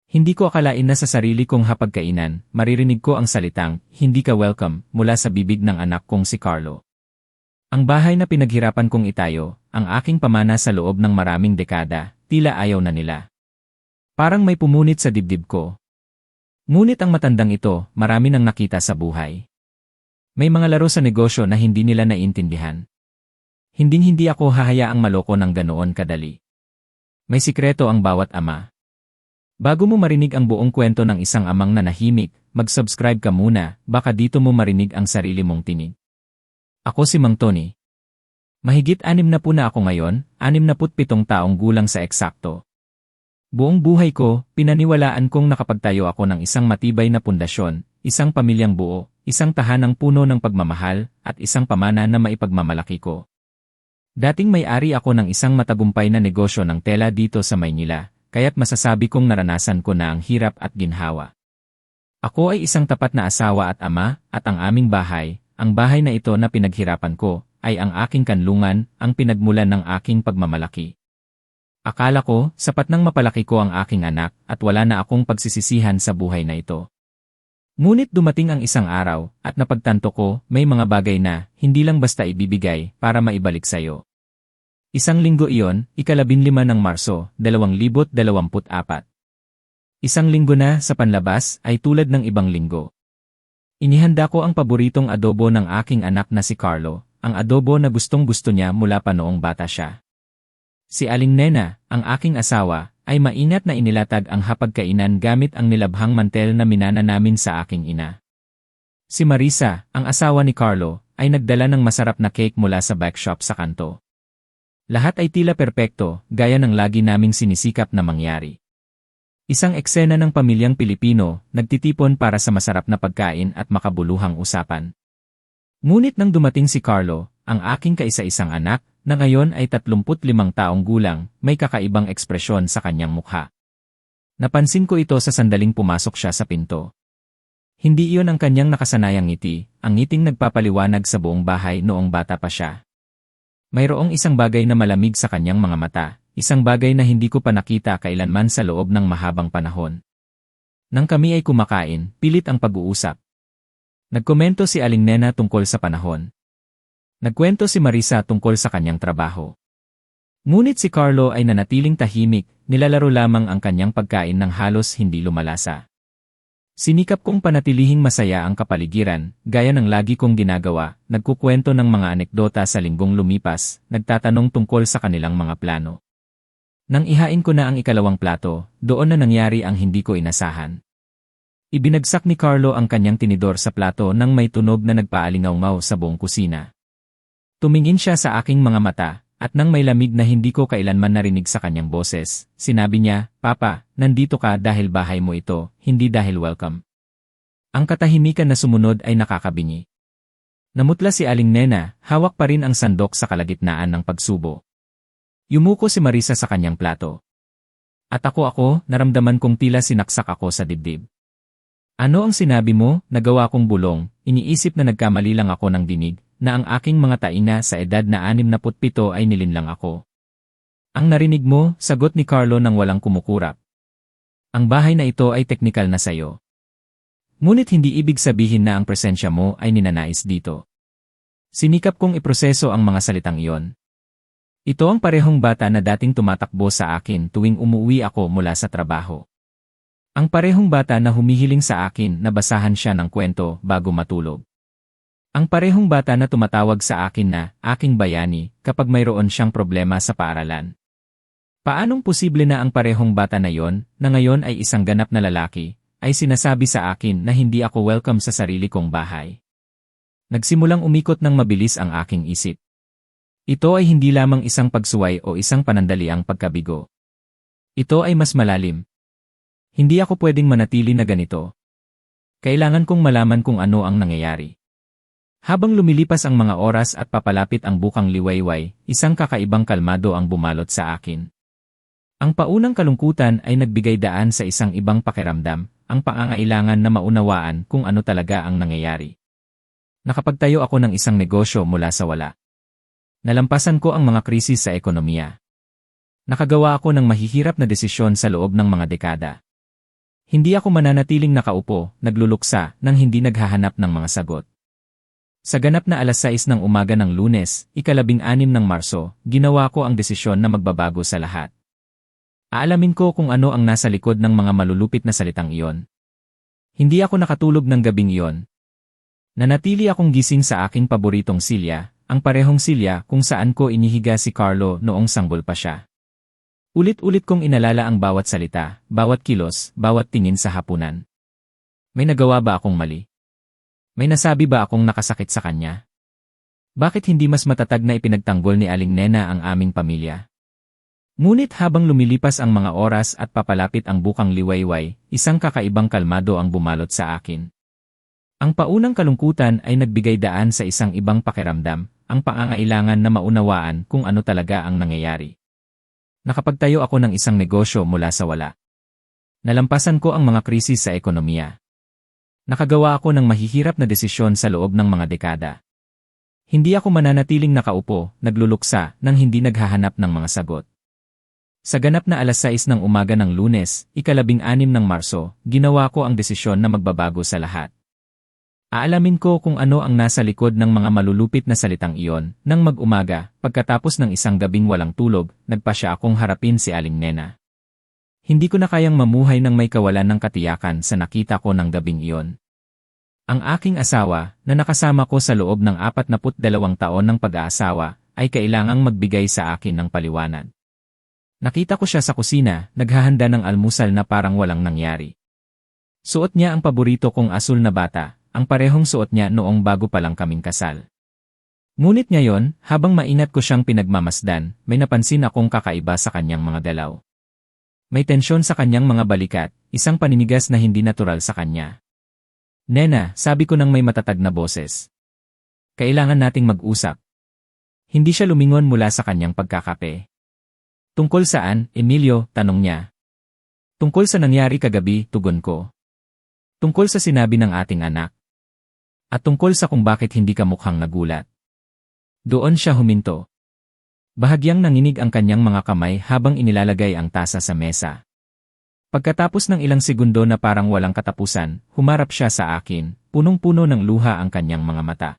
Hindi ko akalain na sa sarili kong hapagkainan, maririnig ko ang salitang, "Hindi ka welcome," mula sa bibig ng anak kong si Carlo. Ang bahay na pinaghirapan kong itayo, ang aking pamana sa loob ng maraming dekada, tila ayaw na nila. Parang may pumunit sa dibdib ko. Ngunit ang matandang ito, marami nang nakita sa buhay. May mga laro sa negosyo na hindi nila naiintindihan. Hinding-hindi ako hahayaang maloko ng ganoon kadali. May sikreto ang bawat ama. Bago mo marinig ang buong kwento ng isang amang nanahimik, mag-subscribe ka muna, baka dito mo marinig ang sarili mong tinig. Ako si Mang Tony. Mahigit 60 na ako ngayon, 67 taong gulang sa eksakto. Buong buhay ko, pinaniwalaan kong nakapagtayo ako ng isang matibay na pundasyon, isang pamilyang buo, isang tahanang puno ng pagmamahal, at isang pamana na maipagmamalaki ko. Dating may-ari ako ng isang matagumpay na negosyo ng tela dito sa Maynila, kaya't masasabi kong naranasan ko na ang hirap at ginhawa. Ako ay isang tapat na asawa at ama, at ang aming bahay, ang bahay na ito na pinaghirapan ko, ay ang aking kanlungan, ang pinagmulan ng aking pagmamalaki. Akala ko, sapat nang mapalaki ko ang aking anak, at wala na akong pagsisisihan sa buhay na ito. Ngunit dumating ang isang araw, at napagtanto ko, may mga bagay na, hindi lang basta ibibigay, para maibalik sayo. Isang linggo iyon, 15 ng Marso, 2024. Isang linggo na sa panlabas ay tulad ng ibang linggo. Inihanda ko ang paboritong adobo ng aking anak na si Carlo, ang adobo na gustong-gusto niya mula pa noong bata siya. Si Aling Nena, ang aking asawa, ay maingat na inilatag ang hapagkainan gamit ang nilabhang mantel na minana namin sa aking ina. Si Marisa, ang asawa ni Carlo, ay nagdala ng masarap na cake mula sa bakeshop sa kanto. Lahat ay tila perpekto, gaya ng lagi naming sinisikap na mangyari. Isang eksena ng pamilyang Pilipino, nagtitipon para sa masarap na pagkain at makabuluhang usapan. Ngunit nang dumating si Carlo, ang aking kaisa-isang anak, na ngayon ay 35 taong gulang, may kakaibang ekspresyon sa kanyang mukha. Napansin ko ito sa sandaling pumasok siya sa pinto. Hindi iyon ang kanyang nakasanayang ngiti, ang ngiting nagpapaliwanag sa buong bahay noong bata pa siya. Mayroong isang bagay na malamig sa kanyang mga mata, isang bagay na hindi ko pa nakita kailanman sa loob ng mahabang panahon. Nang kami ay kumakain, pilit ang pag-uusap. Nagkomento si Aling Nena tungkol sa panahon. Nagkwento si Marisa tungkol sa kanyang trabaho. Ngunit si Carlo ay nanatiling tahimik, nilalaro lamang ang kanyang pagkain ng halos hindi lumalasa. Sinikap kong panatilihing masaya ang kapaligiran, gaya ng lagi kong ginagawa, nagkukwento ng mga anekdota sa linggong lumipas, nagtatanong tungkol sa kanilang mga plano. Nang ihain ko na ang ikalawang plato, doon na nangyari ang hindi ko inasahan. Ibinagsak ni Carlo ang kanyang tinidor sa plato nang may tunog na nagpaalingaw-ngaw sa buong kusina. Tumingin siya sa aking mga mata, at nang may lamig na hindi ko kailanman narinig sa kanyang boses, sinabi niya, "Papa, nandito ka dahil bahay mo ito, hindi dahil welcome." Ang katahimikan na sumunod ay nakakabingi. Namutla si Aling Nena, hawak pa rin ang sandok sa kalagitnaan ng pagsubo. Yumuko si Marisa sa kanyang plato. At ako, naramdaman kong tila sinaksak ako sa dibdib. "Ano ang sinabi mo?" Nagawa kong bulong, iniisip na nagkamali lang ako ng dinig, na ang aking mga taina sa edad na 67 ay nilinlang ako. "Ang narinig mo," sagot ni Carlo nang walang kumukurap. "Ang bahay na ito ay teknikal na sayo. Ngunit hindi ibig sabihin na ang presensya mo ay ninanais dito." Sinikap kong iproseso ang mga salitang iyon. Ito ang parehong bata na dating tumatakbo sa akin tuwing umuwi ako mula sa trabaho. Ang parehong bata na humihiling sa akin na basahan siya ng kwento bago matulog. Ang parehong bata na tumatawag sa akin na, "aking bayani," kapag mayroon siyang problema sa paaralan. Paanong posible na ang parehong bata na yon, na ngayon ay isang ganap na lalaki, ay sinasabi sa akin na hindi ako welcome sa sarili kong bahay? Nagsimulang umikot ng mabilis ang aking isip. Ito ay hindi lamang isang pagsuway o isang panandaliang pagkabigo. Ito ay mas malalim. Hindi ako pwedeng manatili na ganito. Kailangan kong malaman kung ano ang nangyayari. Habang lumilipas ang mga oras at papalapit ang bukang liwayway, isang kakaibang kalmado ang bumalot sa akin. Ang paunang kalungkutan ay nagbigay daan sa isang ibang pakiramdam, ang pangangailangan na maunawaan kung ano talaga ang nangyayari. Nakapagtayo ako ng isang negosyo mula sa wala. Nalampasan ko ang mga krisis sa ekonomiya. Nakagawa ako ng mahihirap na desisyon sa loob ng mga dekada. Hindi ako mananatiling nakaupo, nagluluksa, nang hindi naghahanap ng mga sagot. Sa ganap na 6:00 ng umaga ng Lunes, 16 ng Marso, ginawa ko ang desisyon na magbabago sa lahat. Aalamin ko kung ano ang nasa likod ng mga malulupit na salitang iyon. Hindi ako nakatulog ng gabing iyon. Nanatili akong gising sa aking paboritong silya, ang parehong silya kung saan ko inihiga si Carlo noong sanggol pa siya. Ulit-ulit kong inalala ang bawat salita, bawat kilos, bawat tingin sa hapunan. May nagawa ba akong mali? May nasabi ba akong nakasakit sa kanya? Bakit hindi mas matatag na ipinagtanggol ni Aling Nena ang aming pamilya? Ngunit habang lumilipas ang mga oras at papalapit ang bukang liwayway, isang kakaibang kalmado ang bumalot sa akin. Ang paunang kalungkutan ay nagbigay daan sa isang ibang pakiramdam, ang pangangailangan na maunawaan kung ano talaga ang nangyayari. Nakapagtayo ako ng isang negosyo mula sa wala. Nalampasan ko ang mga krisis sa ekonomiya. Nakagawa ako ng mahihirap na desisyon sa loob ng mga dekada. Hindi ako mananatiling nakaupo, nagluluksa, nang hindi naghahanap ng mga sagot. Sa ganap na 6:00 ng umaga ng Lunes, 16 ng Marso, ginawa ko ang desisyon na magbabago sa lahat. Aalamin ko kung ano ang nasa likod ng mga malulupit na salitang iyon. Nang mag-umaga, pagkatapos ng isang gabing walang tulog, nagpasya akong harapin si Aling Nena. Hindi ko na kayang mamuhay ng may kawalan ng katiyakan sa nakita ko ng gabing iyon. Ang aking asawa, na nakasama ko sa loob ng 42 taon ng pag-aasawa, ay kailangang magbigay sa akin ng paliwanag. Nakita ko siya sa kusina, naghahanda ng almusal na parang walang nangyari. Suot niya ang paborito kong asul na bata, ang parehong suot niya noong bago pa lang kaming kasal. Ngunit ngayon, habang mainat ko siyang pinagmamasdan, may napansin akong kakaiba sa kanyang mga galaw. May tensyon sa kanyang mga balikat, isang paninigas na hindi natural sa kanya. Nena, sabi ko ng may matatag na boses. Kailangan nating mag-usap. Hindi siya lumingon mula sa kanyang pagkakape. Tungkol saan, Emilio, tanong niya. Tungkol sa nangyari kagabi, tugon ko. Tungkol sa sinabi ng ating anak. At tungkol sa kung bakit hindi ka mukhang nagulat. Doon siya huminto. Bahagyang nanginig ang kanyang mga kamay habang inilalagay ang tasa sa mesa. Pagkatapos ng ilang segundo na parang walang katapusan, humarap siya sa akin, punong-puno ng luha ang kanyang mga mata.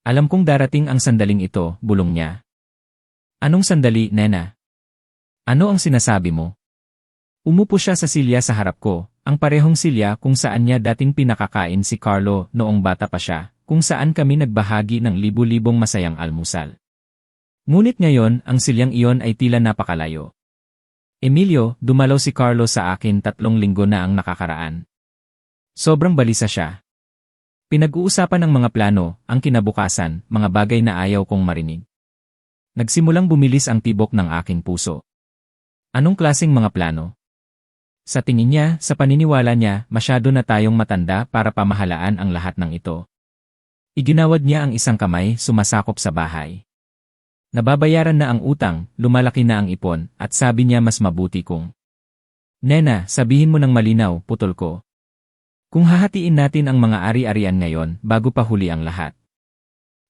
Alam kong darating ang sandaling ito, bulong niya. Anong sandali, Nena? Ano ang sinasabi mo? Umupo siya sa silya sa harap ko, ang parehong silya kung saan niya dating pinakakain si Carlo noong bata pa siya, kung saan kami nagbahagi ng libu-libong masayang almusal. Ngunit ngayon, ang silyang iyon ay tila napakalayo. Emilio, dumalaw si Carlo sa akin 3 linggo na ang nakakaraan. Sobrang balisa siya. Pinag-uusapan ng mga plano, ang kinabukasan, mga bagay na ayaw kong marinig. Nagsimulang bumilis ang tibok ng aking puso. Anong klaseng mga plano? Sa tingin niya, sa paniniwala niya, masyado na tayong matanda para pamahalaan ang lahat ng ito. Iginawad niya ang isang kamay, sumasakop sa bahay. Nababayaran na ang utang, lumalaki na ang ipon, at sabi niya mas mabuti kung, Nena, sabihin mo ng malinaw, putol ko. Kung hahatiin natin ang mga ari-arian ngayon, bago pa huli ang lahat.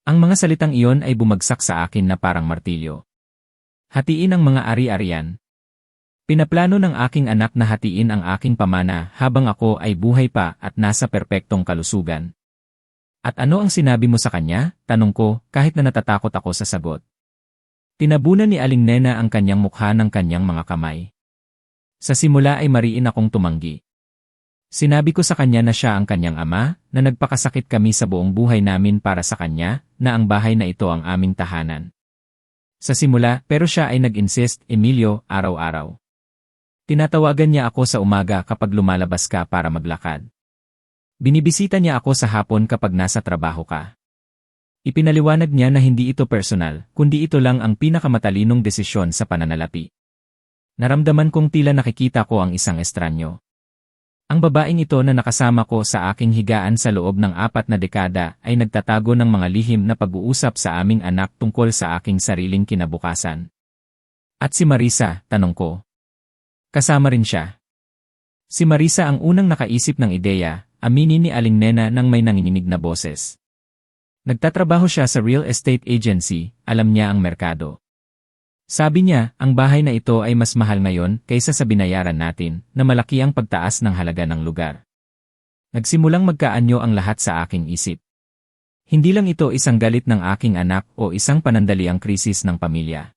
Ang mga salitang iyon ay bumagsak sa akin na parang martilyo. Hatiin ang mga ari-arian. Pinaplano ng aking anak na hatiin ang aking pamana habang ako ay buhay pa at nasa perpektong kalusugan. At ano ang sinabi mo sa kanya? Tanong ko, kahit na natatakot ako sa sagot. Tinabunan ni Aling Nena ang kanyang mukha ng kanyang mga kamay. Sa simula ay mariin akong tumanggi. Sinabi ko sa kanya na siya ang kanyang ama, na nagpakasakit kami sa buong buhay namin para sa kanya, na ang bahay na ito ang aming tahanan. Sa simula, pero siya ay nag-insist, Emilio, araw-araw. Tinatawagan niya ako sa umaga kapag lumalabas ka para maglakad. Binibisita niya ako sa hapon kapag nasa trabaho ka. Ipinaliwanag niya na hindi ito personal, kundi ito lang ang pinakamatalinong desisyon sa pananalapi. Naramdaman kong tila nakikita ko ang isang estranyo. Ang babaeng ito na nakasama ko sa aking higaan sa loob ng 4 na dekada ay nagtatago ng mga lihim na pag-uusap sa aming anak tungkol sa aking sariling kinabukasan. At si Marisa, tanong ko. Kasama rin siya. Si Marisa ang unang nakaisip ng ideya, aminin ni Aling Nena nang may nanginginig na boses. Nagtatrabaho siya sa real estate agency, alam niya ang merkado. Sabi niya, ang bahay na ito ay mas mahal ngayon kaysa sa binayaran natin, na malaki ang pagtaas ng halaga ng lugar. Nagsimulang magkaanyo ang lahat sa aking isip. Hindi lang ito isang galit ng aking anak o isang panandaliang krisis ng pamilya.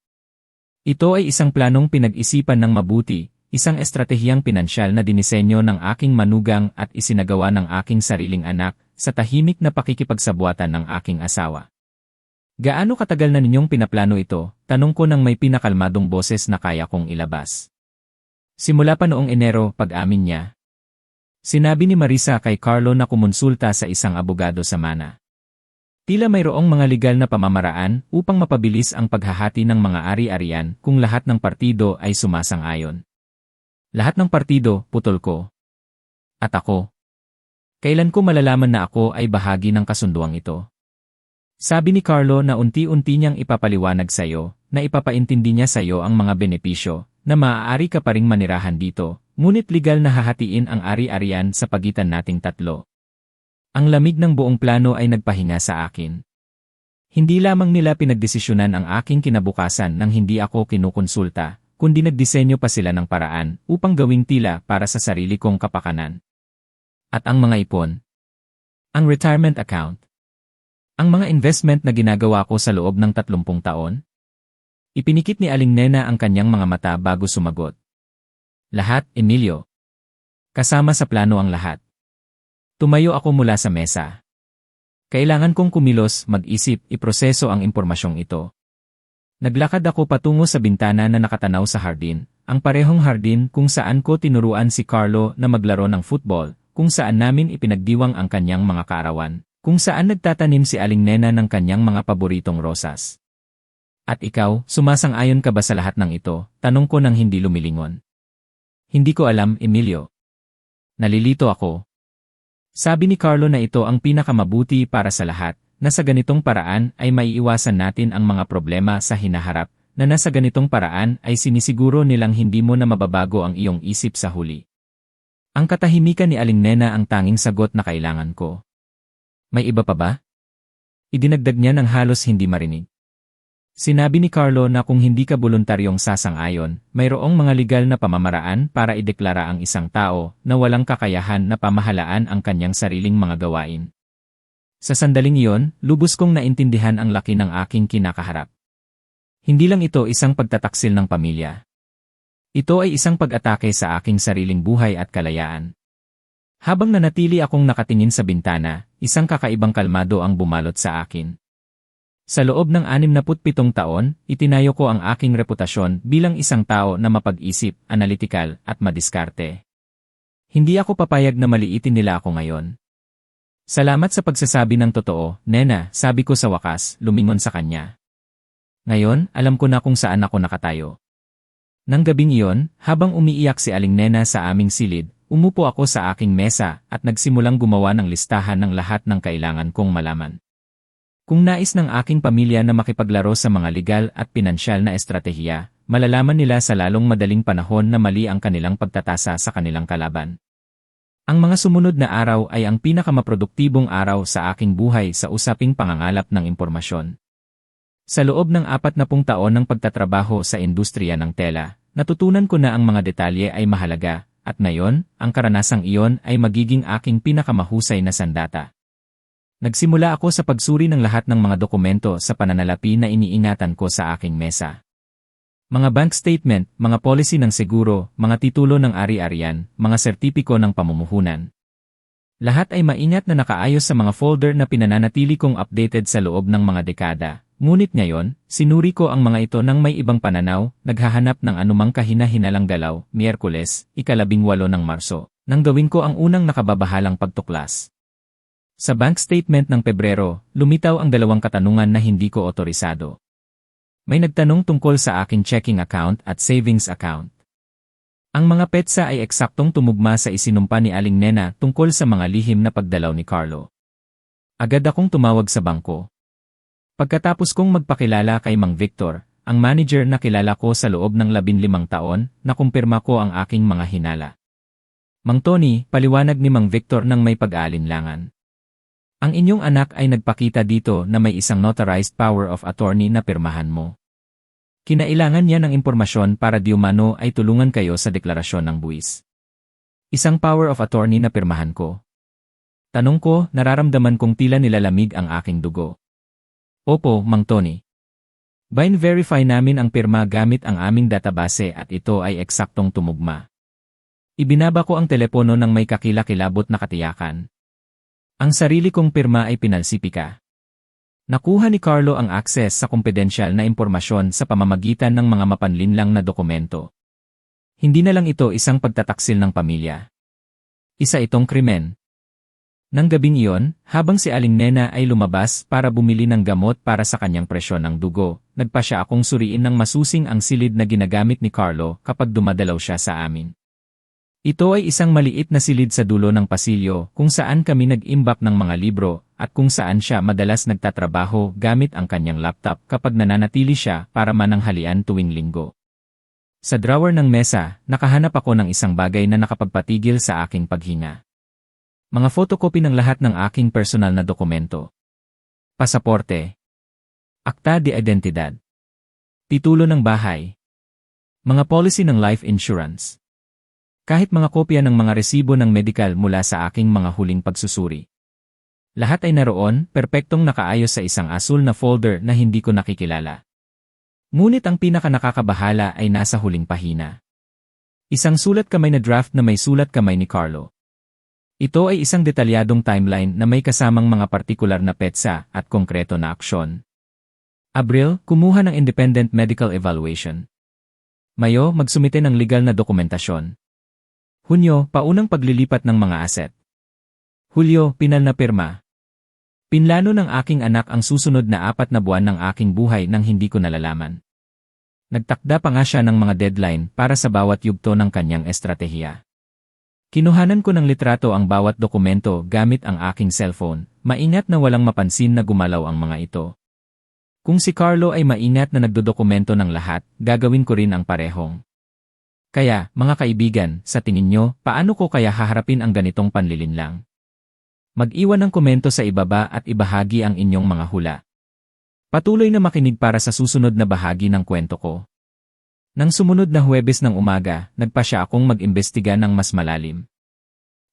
Ito ay isang planong pinag-isipan ng mabuti, isang estratehiyang pinansyal na dinisenyo ng aking manugang at isinagawa ng aking sariling anak sa tahimik na pakikipagsabuatan ng aking asawa. Gaano katagal na ninyong pinaplano ito? Tanong ko nang may pinakalmadong boses na kaya kong ilabas. Simula pa noong Enero, pag-amin niya. Sinabi ni Marisa kay Carlo na kumonsulta sa isang abogado sa Mana. Tila mayroong mga legal na pamamaraan upang mapabilis ang paghahati ng mga ari-arian kung lahat ng partido ay sumasang-ayon. Lahat ng partido, putol ko. At ako. Kailan ko malalaman na ako ay bahagi ng kasunduang ito? Sabi ni Carlo na unti-unti niyang ipapaliwanag sa iyo, na ipapaintindi niya sa iyo ang mga benepisyo, na maaari ka pa ring manirahan dito, ngunit legal na hahatiin ang ari-arian sa pagitan nating tatlo. Ang lamig ng buong plano ay nagpahinga sa akin. Hindi lamang nila pinagdesisyonan ang aking kinabukasan nang hindi ako kinukonsulta, kundi nagdisenyo pa sila ng paraan upang gawing tila para sa sarili kong kapakanan. At ang mga ipon. Ang retirement account. Ang mga investment na ginagawa ko sa loob ng 30 taon. Ipinikit ni Aling Nena ang kanyang mga mata bago sumagot. Lahat, Emilio. Kasama sa plano ang lahat. Tumayo ako mula sa mesa. Kailangan kong kumilos, mag-isip, iproseso ang impormasyong ito. Naglakad ako patungo sa bintana na nakatanaw sa hardin, ang parehong hardin kung saan ko tinuruan si Carlo na maglaro ng football, kung saan namin ipinagdiwang ang kanyang mga kaarawan, kung saan nagtatanim si Aling Nena ng kanyang mga paboritong rosas. At ikaw, sumasang-ayon ka ba sa lahat ng ito? Tanong ko nang hindi lumilingon. Hindi ko alam, Emilio. Nalilito ako. Sabi ni Carlo na ito ang pinakamabuti para sa lahat, na sa ganitong paraan ay maiiwasan natin ang mga problema sa hinaharap, na nasa ganitong paraan ay sinisiguro nilang hindi mo na mababago ang iyong isip sa huli. Ang katahimikan ni Aling Nena ang tanging sagot na kailangan ko. May iba pa ba? Idinagdag niya ng halos hindi marinig. Sinabi ni Carlo na kung hindi ka voluntaryong sasang-ayon, mayroong mga legal na pamamaraan para ideklara ang isang tao na walang kakayahan na pamahalaan ang kanyang sariling mga gawain. Sa sandaling iyon, lubos kong naintindihan ang laki ng aking kinakaharap. Hindi lang ito isang pagtataksil ng pamilya. Ito ay isang pag-atake sa aking sariling buhay at kalayaan. Habang nanatili akong nakatingin sa bintana, isang kakaibang kalmado ang bumalot sa akin. Sa loob ng 67 taon, itinayo ko ang aking reputasyon bilang isang tao na mapag-isip, analytical, at madiskarte. Hindi ako papayag na maliitin nila ako ngayon. Salamat sa pagsasabi ng totoo, Nena, sabi ko sa wakas, lumingon sa kanya. Ngayon, alam ko na kung saan ako nakatayo. Nang gabing iyon, habang umiiyak si Aling Nena sa aming silid, umupo ako sa aking mesa at nagsimulang gumawa ng listahan ng lahat ng kailangan kong malaman. Kung nais ng aking pamilya na makipaglaro sa mga legal at pinansyal na estratehiya, malalaman nila sa lalong madaling panahon na mali ang kanilang pagtatasa sa kanilang kalaban. Ang mga sumunod na araw ay ang pinakamaproduktibong araw sa aking buhay sa usaping pangangalap ng impormasyon. Sa loob ng 40 taon ng pagtatrabaho sa industriya ng tela, natutunan ko na ang mga detalye ay mahalaga, at ngayon, ang karanasang iyon ay magiging aking pinakamahusay na sandata. Nagsimula ako sa pagsuri ng lahat ng mga dokumento sa pananalapi na iniingatan ko sa aking mesa. Mga bank statement, mga policy ng seguro, mga titulo ng ari-arian, mga sertipiko ng pamumuhunan. Lahat ay maingat na nakaayos sa mga folder na pinananatili kong updated sa loob ng mga dekada. Ngunit ngayon, sinuri ko ang mga ito ng may ibang pananaw, naghahanap ng anumang kahina-hinalang galaw, Miyerkules, 18 ng Marso, nang gawin ko ang unang nakababahalang pagtuklas. Sa bank statement ng Pebrero, lumitaw ang 2 katanungan na hindi ko otorisado. May nagtanong tungkol sa aking checking account at savings account. Ang mga petsa ay eksaktong tumugma sa isinumpa ni Aling Nena tungkol sa mga lihim na pagdalaw ni Carlo. Agad akong tumawag sa bangko. Pagkatapos kong magpakilala kay Mang Victor, ang manager na kilala ko sa loob ng 15 taon, nakumpirma ko ang aking mga hinala. Mang Tony, paliwanag ni Mang Victor nang may pag-aalinlangan. Ang inyong anak ay nagpakita dito na may isang notarized power of attorney na pirmahan mo. Kinailangan niya ng impormasyon para di umano ay tulungan kayo sa deklarasyon ng buwis. Isang power of attorney na pirmahan ko. Tanong ko, nararamdaman kong tila nilalamig ang aking dugo. Opo, Mang Tony. Verify namin ang pirma gamit ang aming database at ito ay eksaktong tumugma. Ibinaba ko ang telepono ng may kakilakilabot na katiyakan. Ang sarili kong pirma ay pinalsipika. Nakuha ni Carlo ang access sa kumpidensyal na impormasyon sa pamamagitan ng mga mapanlinlang na dokumento. Hindi na lang ito isang pagtataksil ng pamilya. Isa itong krimen. Nang gabing iyon, habang si Aling Nena ay lumabas para bumili ng gamot para sa kanyang presyon ng dugo, nagpa siya akong suriin ng masusing ang silid na ginagamit ni Carlo kapag dumadalaw siya sa amin. Ito ay isang maliit na silid sa dulo ng pasilyo kung saan kami nag-imbak ng mga libro at kung saan siya madalas nagtatrabaho gamit ang kanyang laptop kapag nananatili siya para mananghalian tuwing linggo. Sa drawer ng mesa, nakahanap ako ng isang bagay na nakapagpatigil sa aking paghinga. Mga photocopy ng lahat ng aking personal na dokumento. Pasaporte. Akta de identidad. Titulo ng bahay. Mga policy ng life insurance. Kahit mga kopya ng mga resibo ng medical mula sa aking mga huling pagsusuri. Lahat ay naroon, perpektong nakaayos sa isang asul na folder na hindi ko nakikilala. Ngunit ang pinaka-nakakabahala ay nasa huling pahina. Isang sulat kamay na draft na may sulat kamay ni Carlo. Ito ay isang detalyadong timeline na may kasamang mga partikular na petsa at konkreto na aksyon. Abril, kumuha ng independent medical evaluation. Mayo, magsumite ng legal na dokumentasyon. Hunyo, paunang paglilipat ng mga asset. Hulyo, pinal na pirma. Pinlano ng aking anak ang susunod na 4 na buwan ng aking buhay nang hindi ko nalalaman. Nagtakda pa nga siya ng mga deadline para sa bawat yugto ng kanyang estratehiya. Kinuhanan ko ng litrato ang bawat dokumento gamit ang aking cellphone, maingat na walang mapansin na gumalaw ang mga ito. Kung si Carlo ay maingat na nagdodokumento ng lahat, gagawin ko rin ang parehong. Kaya, mga kaibigan, sa tingin nyo, paano ko kaya haharapin ang ganitong panlilinlang? Mag-iwan ng komento sa ibaba at ibahagi ang inyong mga hula. Patuloy na makinig para sa susunod na bahagi ng kwento ko. Nang sumunod na Huwebes ng umaga, nagpa siya akong mag-imbestiga ng mas malalim.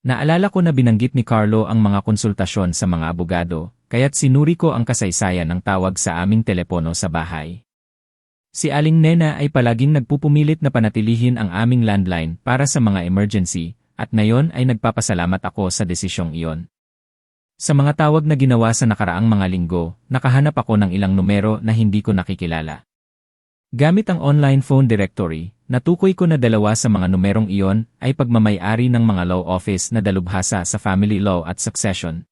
Naalala ko na binanggit ni Carlo ang mga konsultasyon sa mga abogado, kaya't sinuri ko ang kasaysayan ng tawag sa aming telepono sa bahay. Si Aling Nena ay palaging nagpupumilit na panatilihin ang aming landline para sa mga emergency, at ngayon ay nagpapasalamat ako sa desisyong iyon. Sa mga tawag na ginawa sa nakaraang mga linggo, nakahanap ako ng ilang numero na hindi ko nakikilala. Gamit ang online phone directory, natukoy ko na 2 sa mga numerong iyon ay pagmamay-ari ng mga law office na dalubhasa sa family law at succession.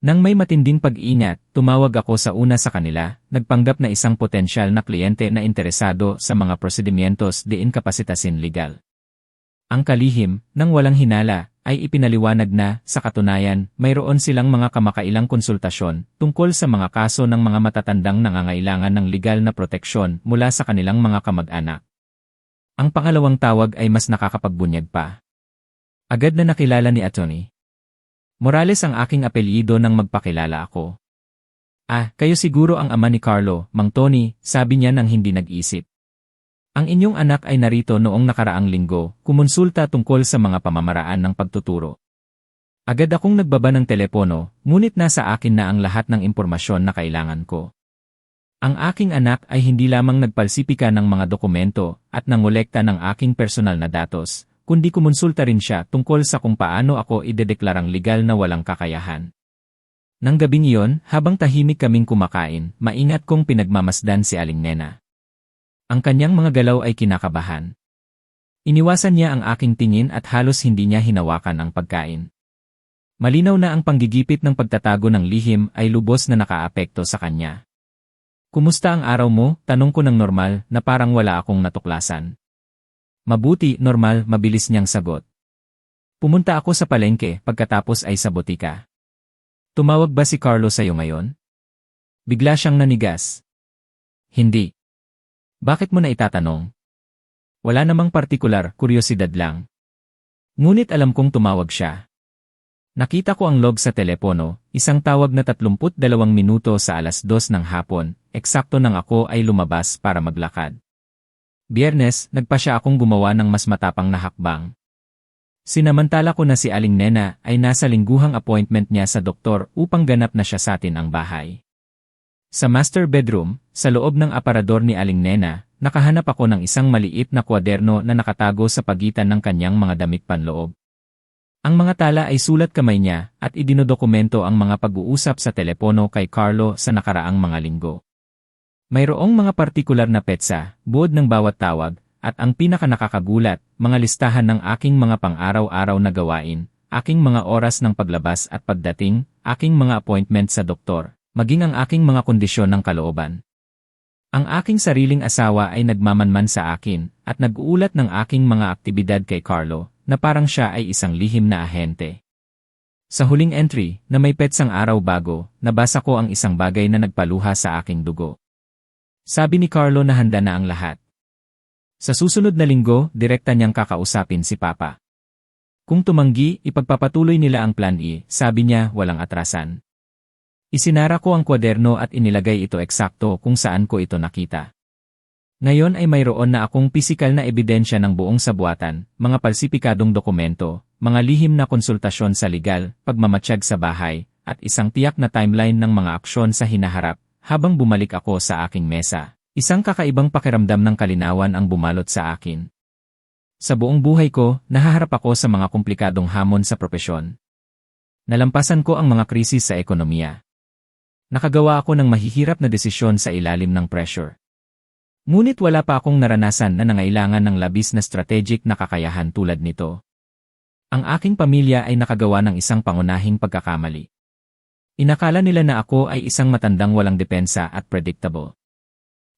Nang may matinding pag-ingat, tumawag ako sa una sa kanila, nagpanggap na isang potensyal na kliyente na interesado sa mga prosedimientos de incapacitasin legal. Ang kalihim, nang walang hinala, ay ipinaliwanag na, sa katunayan, mayroon silang mga kamakailang konsultasyon tungkol sa mga kaso ng mga matatandang nangangailangan ng legal na proteksyon mula sa kanilang mga kamag-anak. Ang pangalawang tawag ay mas nakakapagbunyag pa. Agad na nakilala ni Atty. Morales ang aking apelyido nang magpakilala ako. Kayo siguro ang ama ni Carlo, Mang Tony, sabi niya nang hindi nag-isip. Ang inyong anak ay narito noong nakaraang linggo, kumonsulta tungkol sa mga pamamaraan ng pagtuturo. Agad akong nagbaba ng telepono, ngunit nasa akin na ang lahat ng impormasyon na kailangan ko. Ang aking anak ay hindi lamang nagpalsipika ng mga dokumento at nangolekta ng aking personal na datos, kundi kumonsulta rin siya tungkol sa kung paano ako idedeklarang legal na walang kakayahan. Nang gabing iyon, habang tahimik kaming kumakain, maingat kong pinagmamasdan si Aling Nena. Ang kanyang mga galaw ay kinakabahan. Iniwasan niya ang aking tingin at halos hindi niya hinawakan ang pagkain. Malinaw na ang panggigipit ng pagtatago ng lihim ay lubos na nakaapekto sa kanya. Kumusta ang araw mo? Tanong ko ng normal na parang wala akong natuklasan. Mabuti, normal, mabilis niyang sagot. Pumunta ako sa palengke, pagkatapos ay sa botika. Tumawag ba si Carlo sa'yo ngayon? Bigla siyang nanigas. Hindi. Bakit mo na itatanong? Wala namang partikular, kuryosidad lang. Ngunit alam kong tumawag siya. Nakita ko ang log sa telepono, isang tawag na 32 minuto sa 2:00 ng hapon, eksakto nang ako ay lumabas para maglakad. Biyernes, nagpa siya akong gumawa ng mas matapang na hakbang. Sinamantala ko na si Aling Nena ay nasa lingguhang appointment niya sa doktor upang ganap na siya sa atin ang bahay. Sa master bedroom, sa loob ng aparador ni Aling Nena, nakahanap ako ng isang maliit na kwaderno na nakatago sa pagitan ng kanyang mga damit panloob. Ang mga tala ay sulat kamay niya at idinodokumento ang mga pag-uusap sa telepono kay Carlo sa nakaraang mga linggo. Mayroong mga partikular na petsa, buod ng bawat tawag, at ang pinakanakakagulat, mga listahan ng aking mga pang-araw-araw na gawain, aking mga oras ng paglabas at pagdating, aking mga appointment sa doktor, maging ang aking mga kondisyon ng kalooban. Ang aking sariling asawa ay nagmamanman sa akin at nag-uulat ng aking mga aktibidad kay Carlo, na parang siya ay isang lihim na ahente. Sa huling entry, na may petsang araw bago, nabasa ko ang isang bagay na nagpaluha sa aking dugo. Sabi ni Carlo na handa na ang lahat. Sa susunod na linggo, direkta niyang kakausapin si Papa. Kung tumanggi, ipagpapatuloy nila ang Plan E, sabi niya walang atrasan. Isinara ko ang kwaderno at inilagay ito eksakto kung saan ko ito nakita. Ngayon ay mayroon na akong pisikal na ebidensya ng buong sabuatan, mga palsipikadong dokumento, mga lihim na konsultasyon sa legal, pagmamatsyag sa bahay, at isang tiyak na timeline ng mga aksyon sa hinaharap, habang bumalik ako sa aking mesa. Isang kakaibang pakiramdam ng kalinawan ang bumalot sa akin. Sa buong buhay ko, nahaharap ako sa mga komplikadong hamon sa propesyon. Nalampasan ko ang mga krisis sa ekonomiya. Nakagawa ako ng mahihirap na desisyon sa ilalim ng pressure. Ngunit wala pa akong naranasan na nangailangan ng labis na strategic na kakayahan tulad nito. Ang aking pamilya ay nakagawa ng isang pangunahing pagkakamali. Inakala nila na ako ay isang matandang walang depensa at predictable.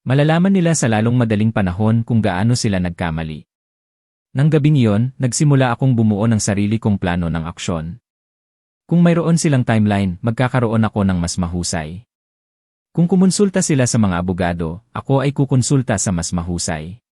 Malalaman nila sa lalong madaling panahon kung gaano sila nagkamali. Nang gabing iyon, nagsimula akong bumuo ng sarili kong plano ng aksyon. Kung mayroon silang timeline, magkakaroon ako ng mas mahusay. Kung kumonsulta sila sa mga abogado, ako ay kukonsulta sa mas mahusay.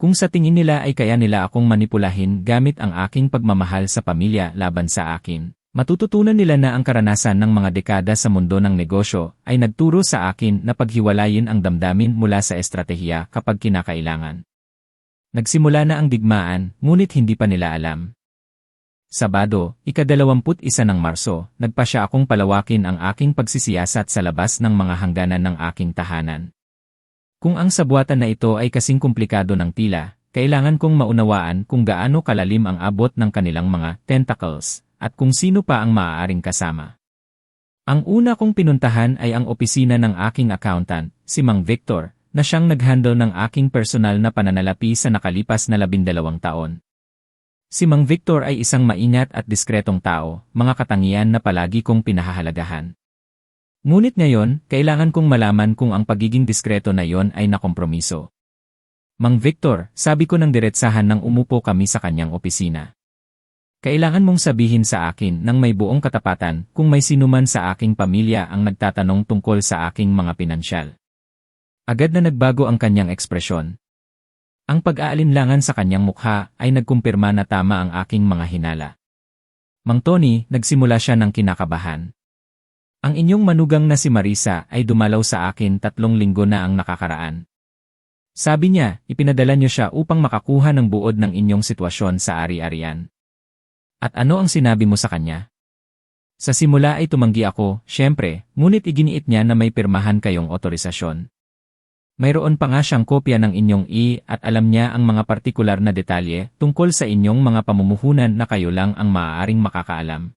Kung sa tingin nila ay kaya nila akong manipulahin gamit ang aking pagmamahal sa pamilya laban sa akin, matututunan nila na ang karanasan ng mga dekada sa mundo ng negosyo ay nagturo sa akin na paghiwalayin ang damdamin mula sa estratehiya kapag kinakailangan. Nagsimula na ang digmaan, ngunit hindi pa nila alam. Sabado, ika-21 ng Marso, nagpa siya akong palawakin ang aking pagsisiyasat sa labas ng mga hangganan ng aking tahanan. Kung ang sabuatan na ito ay kasing komplikado ng tila, kailangan kong maunawaan kung gaano kalalim ang abot ng kanilang mga tentacles, at kung sino pa ang maaaring kasama. Ang una kong pinuntahan ay ang opisina ng aking accountant, si Mang Victor, na siyang nag-handle ng aking personal na pananalapi sa nakalipas na 12 taon. Si Mang Victor ay isang maingat at diskretong tao, mga katangian na palagi kong pinahahalagahan. Ngunit ngayon, kailangan kong malaman kung ang pagiging diskreto na yon ay nakompromiso. Mang Victor, sabi ko ng diretsahan nang umupo kami sa kanyang opisina. Kailangan mong sabihin sa akin nang may buong katapatan kung may sinuman sa aking pamilya ang nagtatanong tungkol sa aking mga pinansyal. Agad na nagbago ang kanyang ekspresyon. Ang pag-aalinlangan sa kanyang mukha ay nagkumpirma na tama ang aking mga hinala. Mang Tony, nagsimula siya ng kinakabahan. Ang inyong manugang na si Marisa ay dumalaw sa akin 3 linggo na ang nakakaraan. Sabi niya, ipinadala niyo siya upang makakuha ng buod ng inyong sitwasyon sa ari-arian. At ano ang sinabi mo sa kanya? Sa simula ay tumanggi ako, syempre, ngunit iginiit niya na may pirmahan kayong otorisasyon. Mayroon pa nga siyang kopya ng inyong at alam niya ang mga partikular na detalye tungkol sa inyong mga pamumuhunan na kayo lang ang maaaring makakaalam.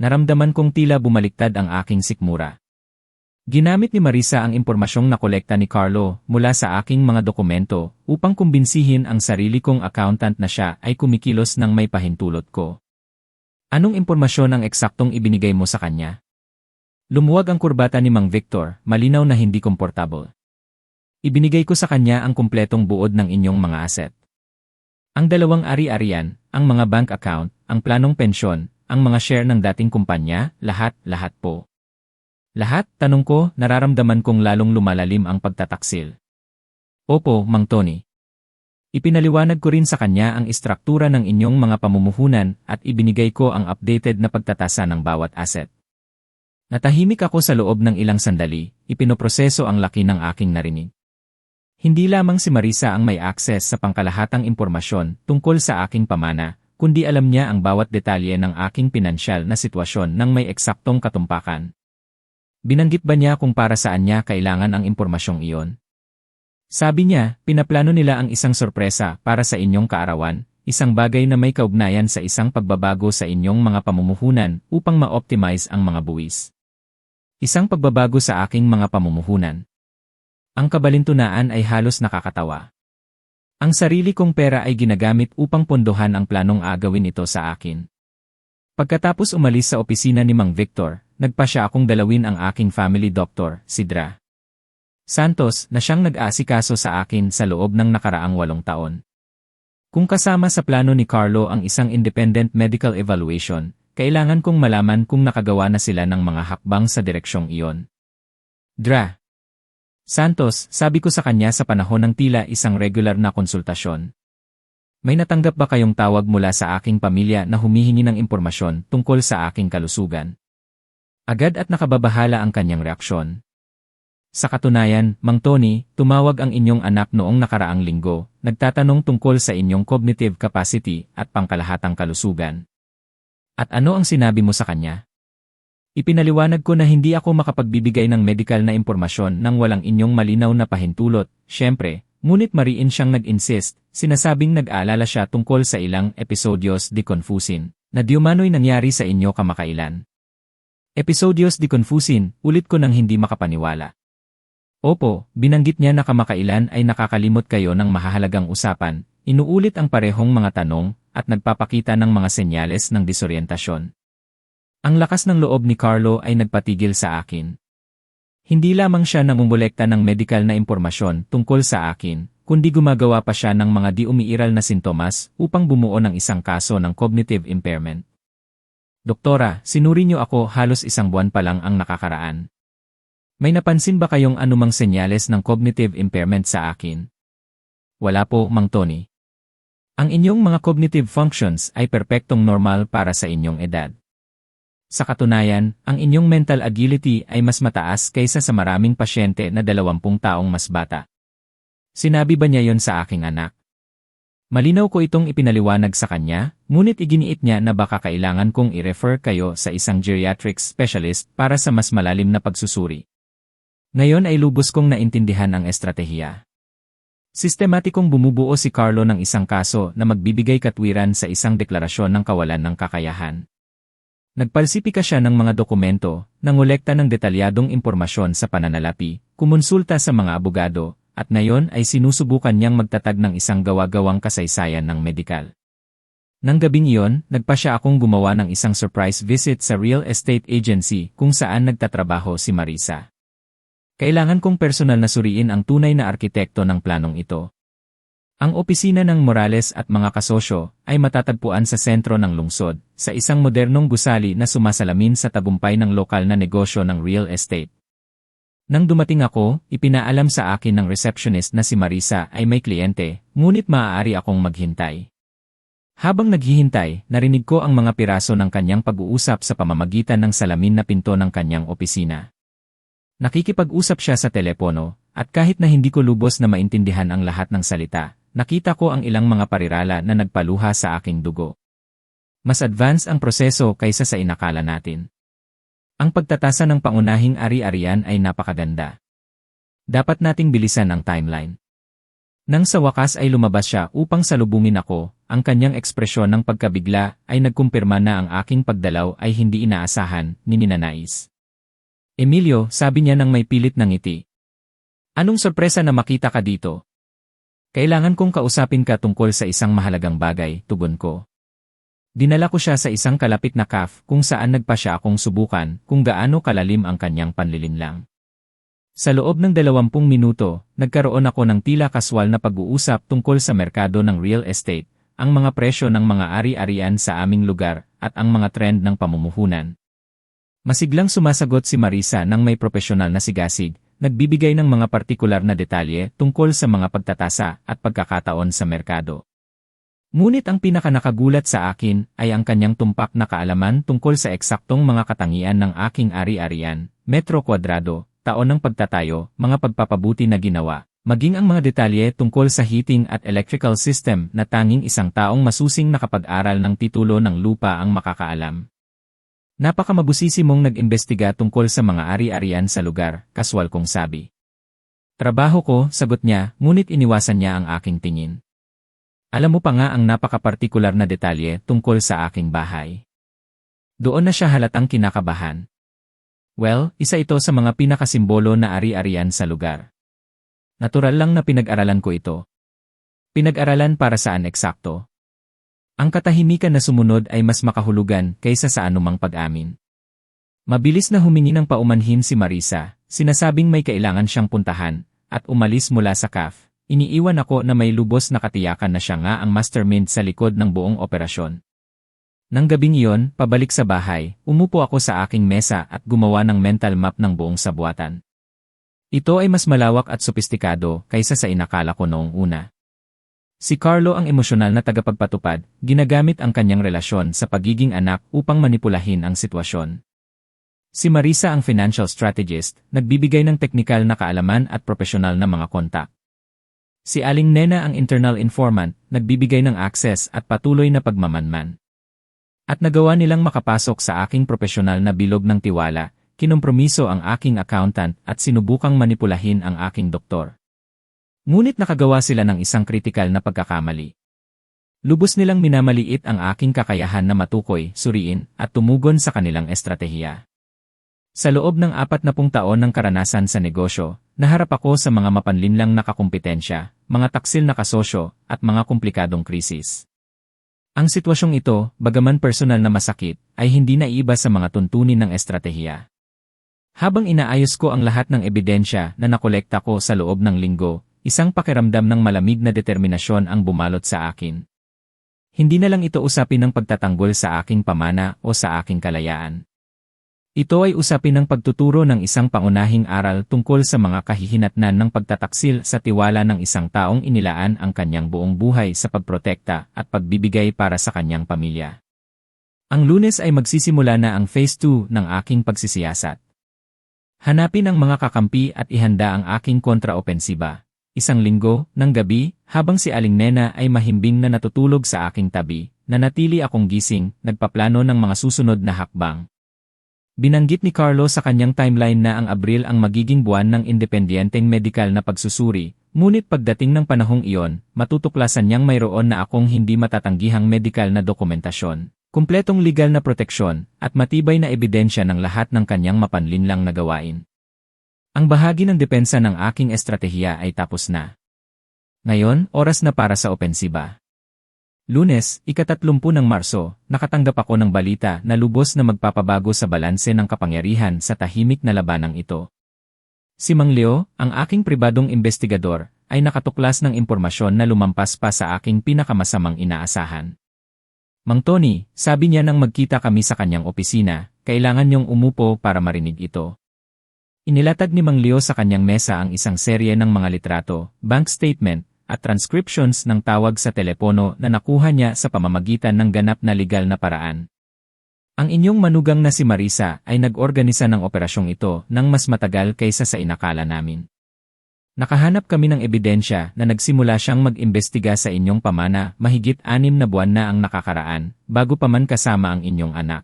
Naramdaman kong tila bumaliktad ang aking sikmura. Ginamit ni Marisa ang impormasyong nakolekta ni Carlo mula sa aking mga dokumento upang kumbinsihin ang sarili kong accountant na siya ay kumikilos ng may pahintulot ko. Anong impormasyon ang eksaktong ibinigay mo sa kanya? Lumuwag ang kurbata ni Mang Victor, malinaw na hindi komportable. Ibinigay ko sa kanya ang kumpletong buod ng inyong mga asset. Ang 2 ari-arian, ang mga bank account, ang planong pensyon, ang mga share ng dating kumpanya, lahat po. Lahat, tanong ko, nararamdaman kong lalong lumalalim ang pagtataksil. Opo, Mang Tony. Ipinaliwanag ko rin sa kanya ang istruktura ng inyong mga pamumuhunan at ibinigay ko ang updated na pagtatasa ng bawat asset. Natahimik ako sa loob ng ilang sandali, ipinoproseso ang laki ng aking narinig. Hindi lamang si Marisa ang may access sa pangkalahatang impormasyon tungkol sa aking pamana, kundi alam niya ang bawat detalye ng aking pinansyal na sitwasyon nang may eksaktong katumpakan. Binanggit ba niya kung para saan niya kailangan ang impormasyong iyon? Sabi niya, pinaplano nila ang isang sorpresa para sa inyong kaarawan, isang bagay na may kaugnayan sa isang pagbabago sa inyong mga pamumuhunan upang ma-optimize ang mga buwis. Isang pagbabago sa aking mga pamumuhunan. Ang kabalintunaan ay halos nakakatawa. Ang sarili kong pera ay ginagamit upang pondohan ang planong agawin ito sa akin. Pagkatapos umalis sa opisina ni Mang Victor, nagpa siya akong dalawin ang aking family doctor, si Dra. Santos, na siyang nag-aasikaso sa akin sa loob ng nakaraang 8 taon. Kung kasama sa plano ni Carlo ang isang independent medical evaluation, kailangan kong malaman kung nakagawa na sila ng mga hakbang sa direksyong iyon. Dra. Santos, sabi ko sa kanya sa panahon ng tila isang regular na konsultasyon. May natanggap ba kayong tawag mula sa aking pamilya na humihingi ng impormasyon tungkol sa aking kalusugan? Agad at nakababahala ang kanyang reaksyon. Sa katunayan, Mang Tony, tumawag ang inyong anak noong nakaraang linggo, nagtatanong tungkol sa inyong cognitive capacity at pangkalahatang kalusugan. At ano ang sinabi mo sa kanya? Ipinaliwanag ko na hindi ako makapagbibigay ng medical na impormasyon nang walang inyong malinaw na pahintulot, syempre, ngunit mariin siyang nag-insist, sinasabing nag-aalala siya tungkol sa ilang episodios de confusin, na diumano'y nangyari sa inyo kamakailan. Episodios de confusin, ulit ko nang hindi makapaniwala. Opo, binanggit niya na kamakailan ay nakakalimot kayo ng mahahalagang usapan, inuulit ang parehong mga tanong, at nagpapakita ng mga senyales ng disorientasyon. Ang lakas ng loob ni Carlo ay nagpatigil sa akin. Hindi lamang siya namumulekta ng medical na impormasyon tungkol sa akin, kundi gumagawa pa siya ng mga di umiiral na sintomas upang bumuo ng isang kaso ng cognitive impairment. Doktora, sinuri niyo ako halos 1 buwan pa lang ang nakakaraan. May napansin ba kayong anumang senyales ng cognitive impairment sa akin? Wala po, Mang Tony. Ang inyong mga cognitive functions ay perpektong normal para sa inyong edad. Sa katunayan, ang inyong mental agility ay mas mataas kaysa sa maraming pasyente na 20 taong mas bata. Sinabi ba niya yon sa aking anak? Malinaw ko itong ipinaliwanag sa kanya, ngunit iginiit niya na baka kailangan kong i-refer kayo sa isang geriatrics specialist para sa mas malalim na pagsusuri. Ngayon ay lubos kong naintindihan ang estratehiya. Sistematikong bumubuo si Carlo ng isang kaso na magbibigay katwiran sa isang deklarasyon ng kawalan ng kakayahan. Nagpalsipika siya ng mga dokumento, nangolekta ng detalyadong impormasyon sa pananalapi, kumonsulta sa mga abogado, at ngayon ay sinusubukan niyang magtatag ng isang gawa-gawang kasaysayan ng medikal. Nang gabing iyon, nagpa siya akong gumawa ng isang surprise visit sa real estate agency kung saan nagtatrabaho si Marisa. Kailangan kong personal na suriin ang tunay na arkitekto ng planong ito. Ang opisina ng Morales at mga kasosyo ay matatagpuan sa sentro ng lungsod, sa isang modernong gusali na sumasalamin sa tagumpay ng lokal na negosyo ng real estate. Nang dumating ako, ipinaalam sa akin ng receptionist na si Marisa ay may kliyente, ngunit maaari akong maghintay. Habang naghihintay, narinig ko ang mga piraso ng kanyang pag-uusap sa pamamagitan ng salamin na pinto ng kanyang opisina. Nakikipag-usap siya sa telepono, at kahit na hindi ko lubos na maintindihan ang lahat ng salita, nakita ko ang ilang mga parirala na nagpaluha sa aking dugo. Mas advanced ang proseso kaysa sa inakala natin. Ang pagtatasa ng pangunahing ari-arian ay napakaganda. Dapat nating bilisan ang timeline. Nang sa wakas ay lumabas siya upang salubungin ako, ang kanyang ekspresyon ng pagkabigla ay nagkumpirma na ang aking pagdalaw ay hindi inaasahan, ni ninanais. Emilio, sabi niya nang may pilit na ngiti. Anong sorpresa na makita ka dito? Kailangan kong kausapin ka tungkol sa isang mahalagang bagay, tugon ko. Dinala ko siya sa isang kalapit na cafe kung saan nagpa siya akong subukan kung gaano kalalim ang kanyang panlilinlang. Sa loob ng 20 minuto, nagkaroon ako ng tila kaswal na pag-uusap tungkol sa merkado ng real estate, ang mga presyo ng mga ari-arian sa aming lugar, at ang mga trend ng pamumuhunan. Masiglang sumasagot si Marisa nang may propesyonal na sigasig, nagbibigay ng mga partikular na detalye tungkol sa mga pagtatasa at pagkakataon sa merkado. Ngunit ang pinakanakagulat sa akin ay ang kanyang tumpak na kaalaman tungkol sa eksaktong mga katangian ng aking ari-arian, metro kwadrado, taon ng pagtatayo, mga pagpapabuti na ginawa, maging ang mga detalye tungkol sa heating at electrical system na tanging isang taong masusing nakapag-aral ng titulo ng lupa ang makakaalam. Napakamabusisi mong nag-imbestiga tungkol sa mga ari-arian sa lugar, kaswal kong sabi. Trabaho ko, sagot niya, ngunit iniwasan niya ang aking tingin. Alam mo pa nga ang napaka-partikular na detalye tungkol sa aking bahay. Doon na siya halatang kinakabahan. Well, isa ito sa mga pinakasimbolo na ari-arian sa lugar. Natural lang na pinag-aralan ko ito. Pinag-aralan para saan eksakto? Ang katahimikan na sumunod ay mas makahulugan kaysa sa anumang pag-amin. Mabilis na humingi ng paumanhin si Marisa, sinasabing may kailangan siyang puntahan, at umalis mula sa CAF. Iniiwan ako na may lubos na katiyakan na siya nga ang mastermind sa likod ng buong operasyon. Nang gabing iyon, pabalik sa bahay, umupo ako sa aking mesa at gumawa ng mental map ng buong sabuatan. Ito ay mas malawak at sopistikado kaysa sa inakala ko noong una. Si Carlo ang emosyonal na tagapagpatupad, ginagamit ang kanyang relasyon sa pagiging anak upang manipulahin ang sitwasyon. Si Marisa ang financial strategist, nagbibigay ng teknikal na kaalaman at profesional na mga kontak. Si Aling Nena ang internal informant, nagbibigay ng access at patuloy na pagmamanman. At nagawa nilang makapasok sa aking profesional na bilog ng tiwala, kinompromiso ang aking accountant at sinubukang manipulahin ang aking doktor. Ngunit nakagawa sila ng isang kritikal na pagkakamali. Lubos nilang minamaliit ang aking kakayahan na matukoy, suriin, at tumugon sa kanilang estratehiya. Sa loob ng 40 taon ng karanasan sa negosyo, naharap ako sa mga mapanlinlang na kakumpetensya, mga taksil na kasosyo, at mga komplikadong krisis. Ang sitwasyong ito, bagaman personal na masakit, ay hindi naiiba sa mga tuntunin ng estratehiya. Habang inaayos ko ang lahat ng ebidensya na nakolekta ko sa loob ng linggo, isang pakiramdam ng malamig na determinasyon ang bumalot sa akin. Hindi na lang ito usapin ng pagtatanggol sa aking pamana o sa aking kalayaan. Ito ay usapin ng pagtuturo ng isang pangunahing aral tungkol sa mga kahihinatnan ng pagtataksil sa tiwala ng isang taong inilaan ang kanyang buong buhay sa pagprotekta at pagbibigay para sa kanyang pamilya. Ang Lunes ay magsisimula na ang Phase 2 ng aking pagsisiyasat. Hanapin ang mga kakampi at ihanda ang aking kontraopensiba. Isang linggo, ng gabi, habang si Aling Nena ay mahimbing na natutulog sa aking tabi, nanatili akong gising, nagpaplano ng mga susunod na hakbang. Binanggit ni Carlo sa kanyang timeline na ang Abril ang magiging buwan ng independenteng medikal na pagsusuri, ngunit pagdating ng panahong iyon, matutuklasan niyang mayroon na akong hindi matatanggihang medikal na dokumentasyon, kumpletong legal na proteksyon, at matibay na ebidensya ng lahat ng kanyang mapanlinlang na gawain. Ang bahagi ng depensa ng aking estratehiya ay tapos na. Ngayon, oras na para sa opensiba. Lunes, ika-30 ng Marso, nakatanggap ako ng balita na lubos na magpapabago sa balanse ng kapangyarihan sa tahimik na labanang ito. Si Mang Leo, ang aking pribadong investigador, ay nakatuklas ng impormasyon na lumampas pa sa aking pinakamasamang inaasahan. Mang Tony, sabi niya nang magkita kami sa kanyang opisina, kailangan niyong umupo para marinig ito. Inilatag ni Mang Leo sa kanyang mesa ang isang serye ng mga litrato, bank statement, at transcriptions ng tawag sa telepono na nakuha niya sa pamamagitan ng ganap na legal na paraan. Ang inyong manugang na si Marisa ay nag-organisa ng operasyong ito nang mas matagal kaysa sa inakala namin. Nakahanap kami ng ebidensya na nagsimula siyang mag-imbestiga sa inyong pamana mahigit 6 na buwan na ang nakakaraan, bago pa man kasama ang inyong anak.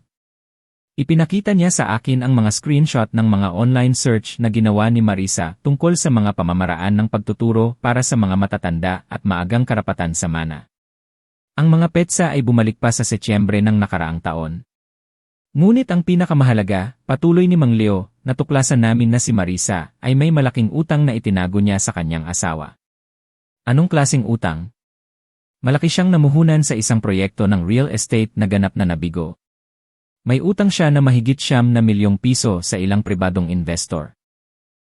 Ipinakita niya sa akin ang mga screenshot ng mga online search na ginawa ni Marisa tungkol sa mga pamamaraan ng pagtuturo para sa mga matatanda at maagang karapatan sa mana. Ang mga petsa ay bumalik pa sa Setyembre ng nakaraang taon. Ngunit ang pinakamahalaga, patuloy ni Mang Leo, natuklasan namin na si Marisa ay may malaking utang na itinago niya sa kanyang asawa. Anong klaseng utang? Malaki siyang namuhunan sa isang proyekto ng real estate na ganap na nabigo. May utang siya na mahigit 9 milyong piso sa ilang pribadong investor.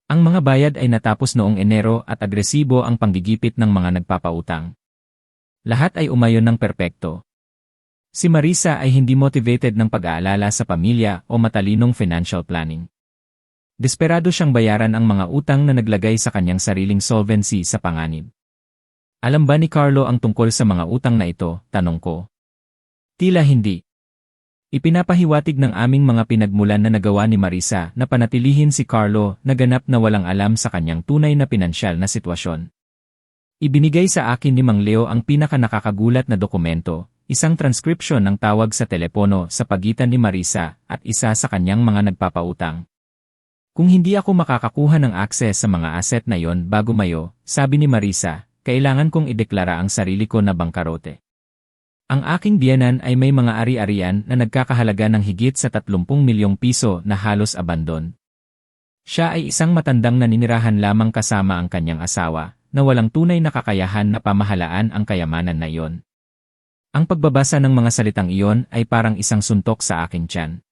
Ang mga bayad ay natapos noong Enero at agresibo ang panggigipit ng mga nagpapautang. Lahat ay umayon ng perpekto. Si Marisa ay hindi motivated ng pag-aalala sa pamilya o matalinong financial planning. Desperado siyang bayaran ang mga utang na naglagay sa kanyang sariling solvency sa panganib. Alam ba ni Carlo ang tungkol sa mga utang na ito, tanong ko. Tila hindi. Ipinapahiwatig ng aming mga pinagmulan na nagawa ni Marisa na panatilihin si Carlo na ganap na walang alam sa kanyang tunay na pinansyal na sitwasyon. Ibinigay sa akin ni Mang Leo ang pinakanakakagulat na dokumento, isang transcription ng tawag sa telepono sa pagitan ni Marisa at isa sa kanyang mga nagpapautang. Kung hindi ako makakakuha ng akses sa mga asset na yon bago Mayo, sabi ni Marisa, kailangan kong ideklara ang sarili ko na bangkarote. Ang aking biyenan ay may mga ari-arian na nagkakahalaga ng higit sa 30 milyong piso na halos abandon. Siya ay isang matandang naninirahan lamang kasama ang kanyang asawa, na walang tunay na kakayahan na pamahalaan ang kayamanan na iyon. Ang pagbabasa ng mga salitang iyon ay parang isang suntok sa aking tiyan.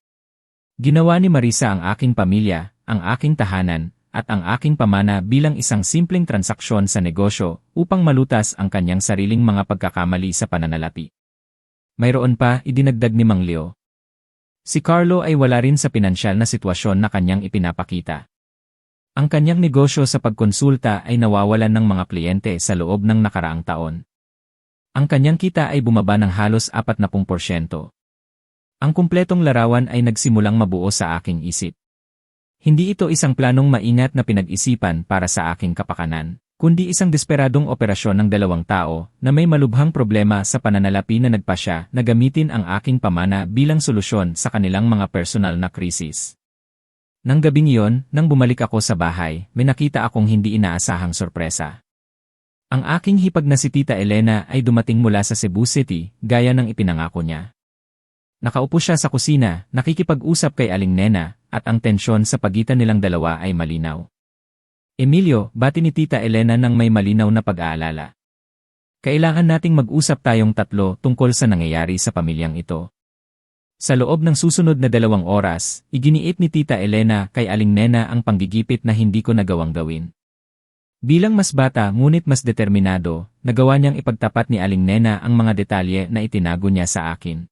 Ginawa ni Marisa ang aking pamilya, ang aking tahanan, at ang aking pamana bilang isang simpleng transaksyon sa negosyo upang malutas ang kanyang sariling mga pagkakamali sa pananalapi. Mayroon pa, idinagdag ni Mang Leo. Si Carlo ay wala rin sa pinansyal na sitwasyon na kanyang ipinapakita. Ang kanyang negosyo sa pagkonsulta ay nawawalan ng mga kliyente sa loob ng nakaraang taon. Ang kanyang kita ay bumaba ng halos 40%. Ang kumpletong larawan ay nagsimulang mabuo sa aking isip. Hindi ito isang planong maingat na pinag-isipan para sa aking kapakanan, kundi isang desperadong operasyon ng dalawang tao na may malubhang problema sa pananalapi na nagpasya na gamitin ang aking pamana bilang solusyon sa kanilang mga personal na krisis. Nang gabing iyon, nang bumalik ako sa bahay, may nakita akong hindi inaasahang sorpresa. Ang aking hipag na si Tita Elena ay dumating mula sa Cebu City, gaya ng ipinangako niya. Nakaupo siya sa kusina, nakikipag-usap kay Aling Nena, at ang tensyon sa pagitan nilang dalawa ay malinaw. Emilio, bati ni Tita Elena ng may malinaw na pag-aalala. Kailangan nating mag-usap tayong tatlo tungkol sa nangyayari sa pamilyang ito. Sa loob ng susunod na 2 oras, iginiit ni Tita Elena kay Aling Nena ang panggigipit na hindi ko nagawang gawin. Bilang mas bata ngunit mas determinado, nagawa niyang ipagtapat ni Aling Nena ang mga detalye na itinago niya sa akin.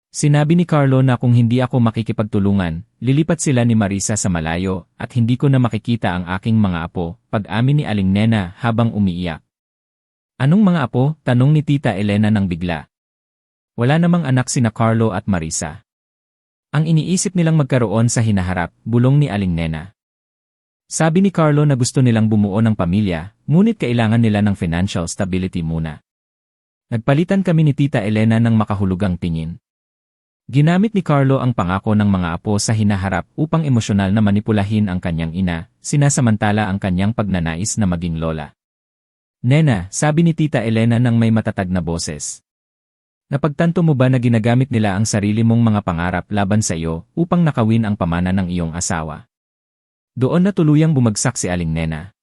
Sinabi ni Carlo na kung hindi ako makikipagtulungan, lilipat sila ni Marisa sa malayo at hindi ko na makikita ang aking mga apo, pag-amin ni Aling Nena habang umiiyak. Anong mga apo? Tanong ni Tita Elena nang bigla. Wala namang anak sina Carlo at Marisa. Ang iniisip nilang magkaroon sa hinaharap, bulong ni Aling Nena. Sabi ni Carlo na gusto nilang bumuo ng pamilya, ngunit kailangan nila ng financial stability muna. Nagpalitan kami ni Tita Elena ng makahulugang tingin. Ginamit ni Carlo ang pangako ng mga apo sa hinaharap upang emosyonal na manipulahin ang kanyang ina, sinasamantala ang kanyang pagnanais na maging lola. Nena, sabi ni Tita Elena ng may matatag na boses. Napagtanto mo ba na ginagamit nila ang sarili mong mga pangarap laban sa iyo upang nakawin ang pamana ng iyong asawa? Doon na tuluyang bumagsak si Aling Nena.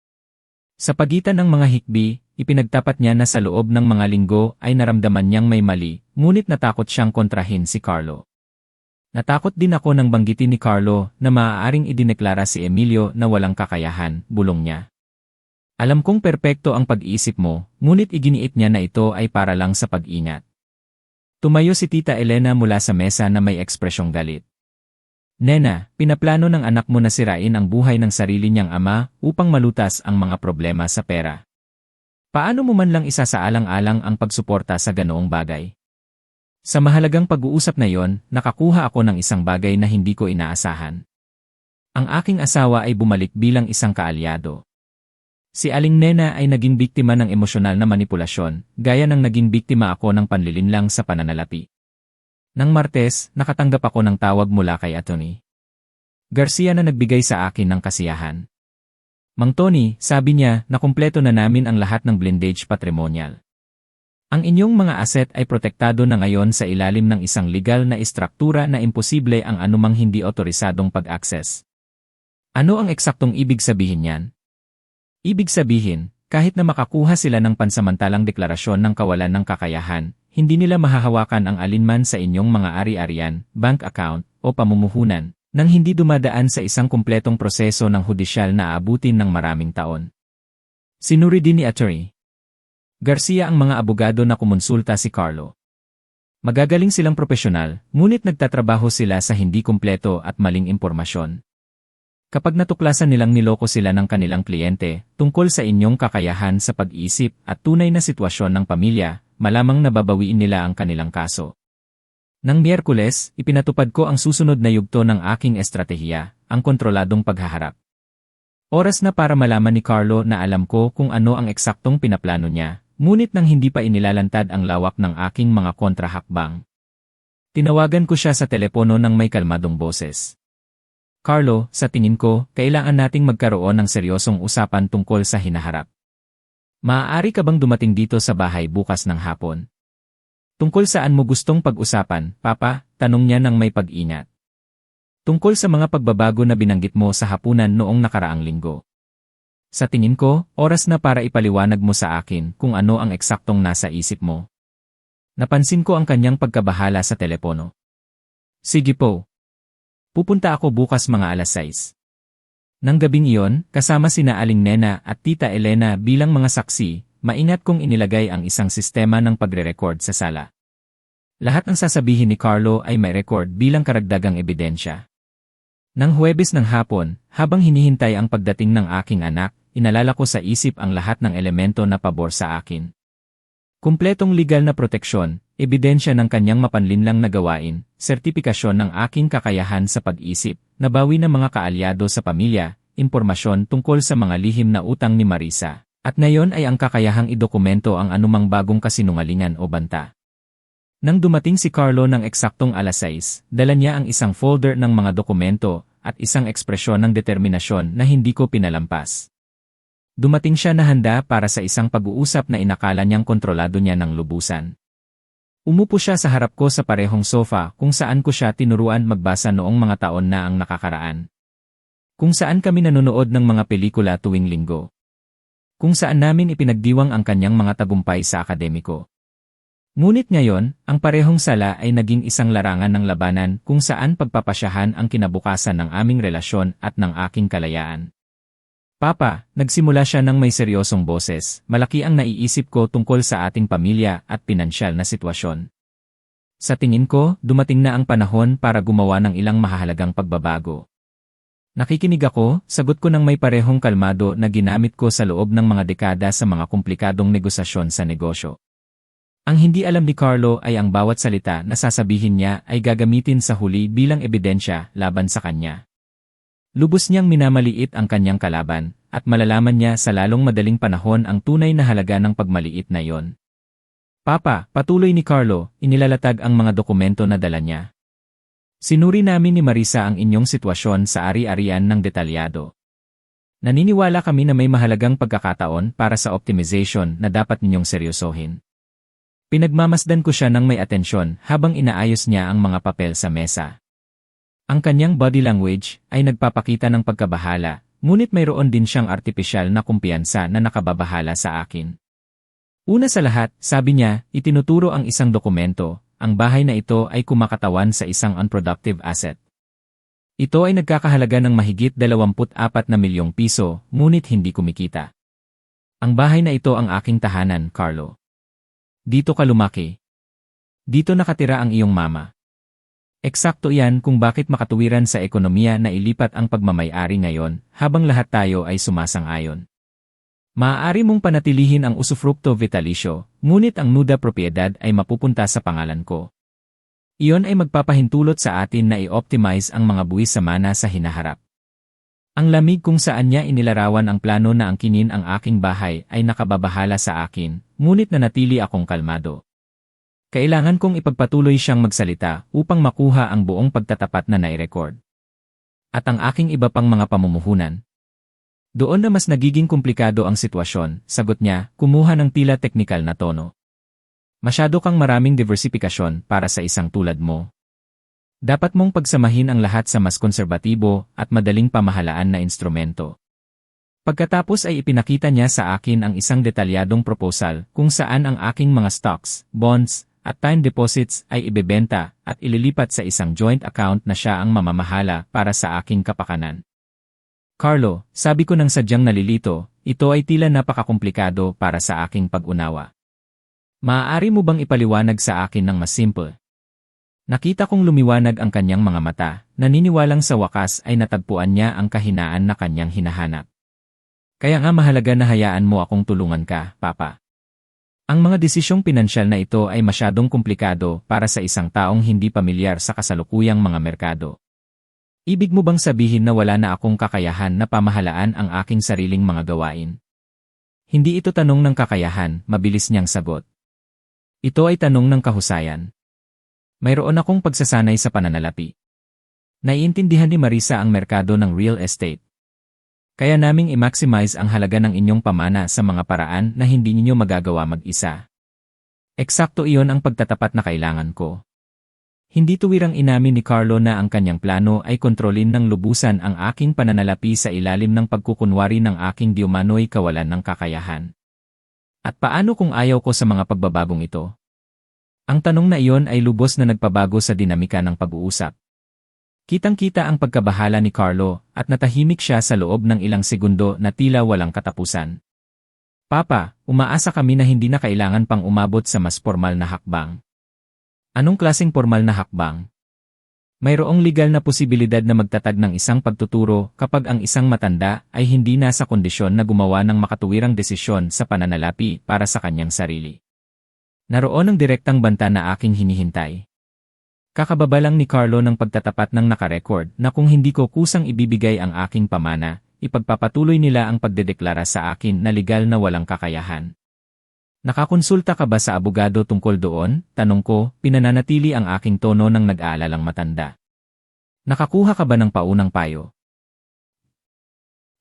Sa pagitan ng mga hikbi, ipinagtapat niya na sa loob ng mga linggo ay naramdaman niyang may mali, ngunit natakot siyang kontrahin si Carlo. Natakot din ako nang banggitin ni Carlo na maaaring idineklara si Emilio na walang kakayahan, bulong niya. Alam kong perpekto ang pag-iisip mo, ngunit iginiit niya na ito ay para lang sa pag-ingat. Tumayo si Tita Elena mula sa mesa na may ekspresyong galit. Nena, pinaplano ng anak mo na sirain ang buhay ng sarili niyang ama upang malutas ang mga problema sa pera. Paano mo man lang isasaalang-alang ang pagsuporta sa ganoong bagay? Sa mahalagang pag-uusap na yon, nakakuha ako ng isang bagay na hindi ko inaasahan. Ang aking asawa ay bumalik bilang isang kaalyado. Si Aling Nena ay naging biktima ng emosyonal na manipulasyon, gaya ng naging biktima ako ng panlilinlang sa pananalapi. Nang Martes, nakatanggap ako ng tawag mula kay Atty. Garcia na nagbigay sa akin ng kasiyahan. Mang Tony, sabi niya, na kumpleto na namin ang lahat ng blindage patrimonial. Ang inyong mga asset ay protektado na ngayon sa ilalim ng isang legal na istruktura na imposible ang anumang hindi otorisadong pag-access. Ano ang eksaktong ibig sabihin niyan? Ibig sabihin, kahit na makakuha sila ng pansamantalang deklarasyon ng kawalan ng kakayahan, hindi nila mahahawakan ang alinman sa inyong mga ari-arian, bank account, o pamumuhunan, nang hindi dumadaan sa isang kumpletong proseso ng hudisyal na aabutin ng maraming taon. Sinuri din ni Atty. Garcia ang mga abogado na kumonsulta si Carlo. Magagaling silang propesyonal, ngunit nagtatrabaho sila sa hindi kumpleto at maling impormasyon. Kapag natuklasan nilang niloko sila ng kanilang kliyente tungkol sa inyong kakayahan sa pag-iisip at tunay na sitwasyon ng pamilya, malamang nababawiin nila ang kanilang kaso. Nang Miyerkules, ipinatupad ko ang susunod na yugto ng aking estratehiya, ang kontroladong paghaharap. Oras na para malaman ni Carlo na alam ko kung ano ang eksaktong pinaplano niya, ngunit nang hindi pa inilalantad ang lawak ng aking mga kontrahakbang. Tinawagan ko siya sa telepono ng may kalmadong boses. Carlo, sa tingin ko, kailangan nating magkaroon ng seryosong usapan tungkol sa hinaharap. Maaari ka bang dumating dito sa bahay bukas ng hapon? Tungkol saan mo gustong pag-usapan, Papa? Tanong niya ng may pag-ingat. Tungkol sa mga pagbabago na binanggit mo sa hapunan noong nakaraang linggo. Sa tingin ko, oras na para ipaliwanag mo sa akin kung ano ang eksaktong nasa isip mo. Napansin ko ang kanyang pagkabahala sa telepono. Sige po. Pupunta ako bukas mga 6:00. Nang gabing iyon, kasama sina Aling Nena at Tita Elena bilang mga saksi, maingat kong inilagay ang isang sistema ng pagre-record sa sala. Lahat ng sasabihin ni Carlo ay may record bilang karagdagang ebidensya. Nang Huwebes ng hapon, habang hinihintay ang pagdating ng aking anak, inalala ko sa isip ang lahat ng elemento na pabor sa akin. Kumpletong legal na proteksyon, ebidensya ng kanyang mapanlinlang na gawain, sertipikasyon ng aking kakayahan sa pag-isip, nabawi ng mga kaalyado sa pamilya, impormasyon tungkol sa mga lihim na utang ni Marisa, at ngayon ay ang kakayahang idokumento ang anumang bagong kasinungalingan o banta. Nang dumating si Carlo ng eksaktong 6:00, dala niya ang isang folder ng mga dokumento at isang ekspresyon ng determinasyon na hindi ko pinalampas. Dumating siya na handa para sa isang pag-uusap na inakala niyang kontrolado niya ng lubusan. Umupo siya sa harap ko sa parehong sofa kung saan ko siya tinuruan magbasa noong mga taon na ang nakakaraan. Kung saan kami nanonood ng mga pelikula tuwing linggo. Kung saan namin ipinagdiwang ang kanyang mga tagumpay sa akademiko. Ngunit ngayon, ang parehong sala ay naging isang larangan ng labanan kung saan pagpapasyahan ang kinabukasan ng aming relasyon at ng aking kalayaan. Papa, nagsimula siya ng may seryosong boses, malaki ang naiisip ko tungkol sa ating pamilya at pinansyal na sitwasyon. Sa tingin ko, dumating na ang panahon para gumawa ng ilang mahahalagang pagbabago. Nakikinig ako, sagot ko ng may parehong kalmado na ginamit ko sa loob ng mga dekada sa mga komplikadong negosasyon sa negosyo. Ang hindi alam ni Carlo ay ang bawat salita na sasabihin niya ay gagamitin sa huli bilang ebidensya laban sa kanya. Lubos niyang minamaliit ang kanyang kalaban, at malalaman niya sa lalong madaling panahon ang tunay na halaga ng pagmaliit na iyon. Papa, patuloy ni Carlo, inilalatag ang mga dokumento na dala niya. Sinuri namin ni Marisa ang inyong sitwasyon sa ari-arian ng detalyado. Naniniwala kami na may mahalagang pagkakataon para sa optimization na dapat ninyong seryosohin. Pinagmamasdan ko siya ng may atensyon habang inaayos niya ang mga papel sa mesa. Ang kanyang body language ay nagpapakita ng pagkabahala, ngunit mayroon din siyang artipisyal na kumpiyansa na nakababahala sa akin. Una sa lahat, sabi niya, itinuturo ang isang dokumento, ang bahay na ito ay kumakatawan sa isang unproductive asset. Ito ay nagkakahalaga ng mahigit 24 na milyong piso, ngunit hindi kumikita. Ang bahay na ito ang aking tahanan, Carlo. Dito ka lumaki. Dito nakatira ang iyong mama. Eksakto iyan kung bakit makatuwiran sa ekonomiya na ilipat ang pagmamay-ari ngayon, habang lahat tayo ay sumasang-ayon. Maaari mong panatilihin ang usufrukto vitalisyo, ngunit ang nuda propiedad ay mapupunta sa pangalan ko. Iyon ay magpapahintulot sa atin na i-optimize ang mga buwis sa mana sa hinaharap. Ang lamig kung saan niya inilarawan ang plano na angkinin ang aking bahay ay nakababahala sa akin, ngunit nanatili akong kalmado. Kailangan kong ipagpatuloy siyang magsalita upang makuha ang buong pagtatapat na nai-record. At ang aking iba pang mga pamumuhunan. Doon na mas nagiging komplikado ang sitwasyon, sagot niya, kumuha ng tila teknikal na tono. Masyado kang maraming diversifikasyon para sa isang tulad mo. Dapat mong pagsamahin ang lahat sa mas konserbatibo at madaling pamahalaan na instrumento. Pagkatapos ay ipinakita niya sa akin ang isang detalyadong proposal kung saan ang aking mga stocks, bonds, at time deposits ay ibebenta at ililipat sa isang joint account na siya ang mamamahala para sa aking kapakanan. Carlo, sabi ko nang sadyang nalilito, ito ay tila napakakomplikado para sa aking pag-unawa. Maaari mo bang ipaliwanag sa akin ng mas simple? Nakita kong lumiwanag ang kanyang mga mata, naniniwalang sa wakas ay natagpuan niya ang kahinaan na kanyang hinahanap. Kaya nga mahalaga na hayaan mo akong tulungan ka, Papa. Ang mga desisyong pinansyal na ito ay masyadong komplikado para sa isang taong hindi pamilyar sa kasalukuyang mga merkado. Ibig mo bang sabihin na wala na akong kakayahan na pamahalaan ang aking sariling mga gawain? Hindi ito tanong ng kakayahan, mabilis niyang sagot. Ito ay tanong ng kahusayan. Mayroon akong pagsasanay sa pananalapi. Naiintindihan ni Marisa ang merkado ng real estate. Kaya naming i-maximize ang halaga ng inyong pamana sa mga paraan na hindi ninyo magagawa mag-isa. Eksakto iyon ang pagtatapat na kailangan ko. Hindi tuwirang inamin ni Carlo na ang kanyang plano ay kontrolin ng lubusan ang aking pananalapi sa ilalim ng pagkukunwari ng aking diumano'y kawalan ng kakayahan. At paano kung ayaw ko sa mga pagbabagong ito? Ang tanong na iyon ay lubos na nagpabago sa dinamika ng pag-uusap. Kitang-kita ang pagkabahala ni Carlo at natahimik siya sa loob ng ilang segundo na tila walang katapusan. Papa, umaasa kami na hindi na kailangan pang umabot sa mas formal na hakbang. Anong klaseng formal na hakbang? Mayroong legal na posibilidad na magtatag ng isang pagtuturo kapag ang isang matanda ay hindi nasa kondisyon na gumawa ng makatuwirang desisyon sa pananalapi para sa kanyang sarili. Naroon ang direktang banta na aking hinihintay. Kakababa lang ni Carlo ng pagtatapat ng nakarecord na kung hindi ko kusang ibibigay ang aking pamana, ipagpapatuloy nila ang pagdedeklara sa akin na legal na walang kakayahan. Nakakonsulta ka ba sa abogado tungkol doon? Tanong ko, pinananatili ang aking tono ng nag-aalalang matanda. Nakakuha ka ba ng paunang payo?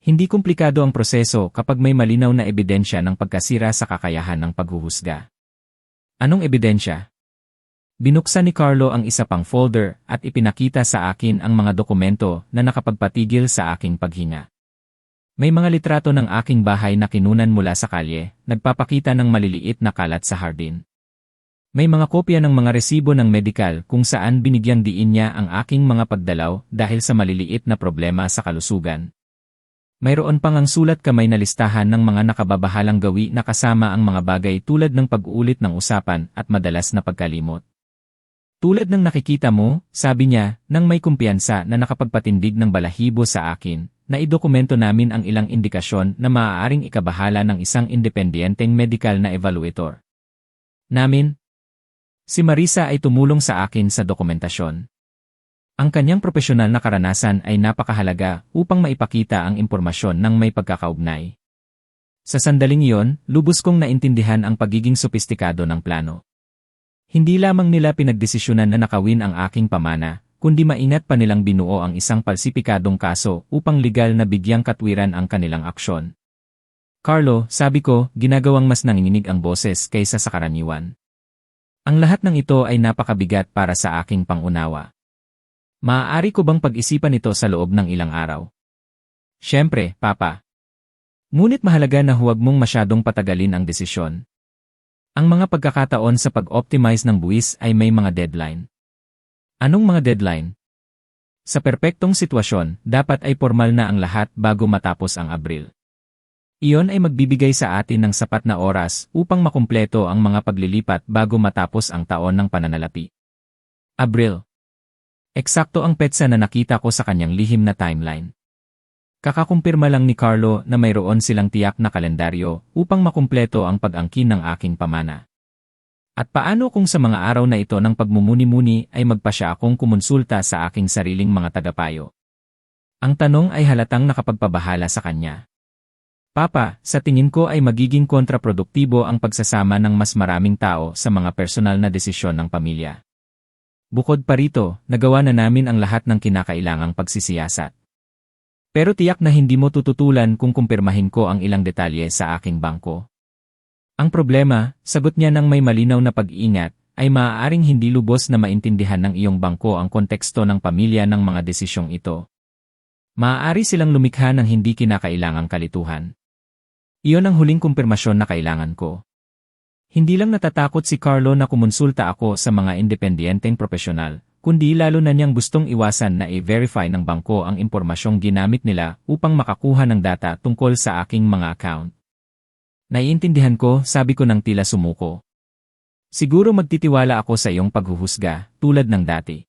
Hindi komplikado ang proseso kapag may malinaw na ebidensya ng pagkasira sa kakayahan ng paghuhusga. Anong ebidensya? Binuksan ni Carlo ang isa pang folder at ipinakita sa akin ang mga dokumento na nakapagpatigil sa aking paghinga. May mga litrato ng aking bahay na kinunan mula sa kalye, nagpapakita ng maliliit na kalat sa hardin. May mga kopya ng mga resibo ng medikal kung saan binigyang diin niya ang aking mga pagdalaw dahil sa maliliit na problema sa kalusugan. Mayroon pang ang sulat kamay na listahan ng mga nakababahalang gawi na kasama ang mga bagay tulad ng pag-uulit ng usapan at madalas na pagkalimot. Tulad ng nakikita mo, sabi niya, nang may kumpiyansa na nakapagpatindig ng balahibo sa akin, na idokumento namin ang ilang indikasyon na maaaring ikabahala ng isang independenteng medical na evaluator. Si Marisa ay tumulong sa akin sa dokumentasyon. Ang kanyang profesional na karanasan ay napakahalaga upang maipakita ang impormasyon ng may pagkakaugnay. Sa sandaling iyon, lubos kong naintindihan ang pagiging sopistikado ng plano. Hindi lamang nila pinagdesisyonan na nakawin ang aking pamana, kundi maingat pa nilang binuo ang isang palsipikadong kaso upang legal na bigyang katwiran ang kanilang aksyon. Carlo, sabi ko, ginagawang mas nanginginig ang boses kaysa sa karaniwan. Ang lahat ng ito ay napakabigat para sa aking pangunawa. Maaari ko bang pag-isipan ito sa loob ng ilang araw? Siyempre, Papa. Ngunit mahalaga na huwag mong masyadong patagalin ang desisyon. Ang mga pagkakataon sa pag-optimize ng buwis ay may mga deadline. Anong mga deadline? Sa perpektong sitwasyon, dapat ay formal na ang lahat bago matapos ang Abril. Iyon ay magbibigay sa atin ng sapat na oras upang makumpleto ang mga paglilipat bago matapos ang taon ng pananalapi. Abril. Eksakto ang petsa na nakita ko sa kanyang lihim na timeline. Kakakumpirma lang ni Carlo na mayroon silang tiyak na kalendaryo upang makumpleto ang pag-angkin ng aking pamana. At paano kung sa mga araw na ito ng pagmumuni-muni ay magpasya akong kumonsulta sa aking sariling mga tagapayo? Ang tanong ay halatang nakapagpabahala sa kanya. Papa, sa tingin ko ay magiging kontraproduktibo ang pagsasama ng mas maraming tao sa mga personal na desisyon ng pamilya. Bukod pa rito, nagawa na namin ang lahat ng kinakailangang pagsisiyasat. Pero tiyak na hindi mo tututulan kung kumpirmahin ko ang ilang detalye sa aking bangko. Ang problema, sagot niya ng may malinaw na pag-iingat, ay maaaring hindi lubos na maintindihan ng iyong bangko ang konteksto ng pamilya ng mga desisyong ito. Maaari silang lumikha ng hindi kinakailangang kalituhan. Iyon ang huling kumpirmasyon na kailangan ko. Hindi lang natatakot si Carlo na kumonsulta ako sa mga independenteng profesional, kundi lalo na niyang gustong iwasan na i-verify ng bangko ang impormasyong ginamit nila upang makakuha ng data tungkol sa aking mga account. Naiintindihan ko, sabi ko ng tila sumuko. Siguro magtitiwala ako sa iyong paghuhusga, tulad ng dati.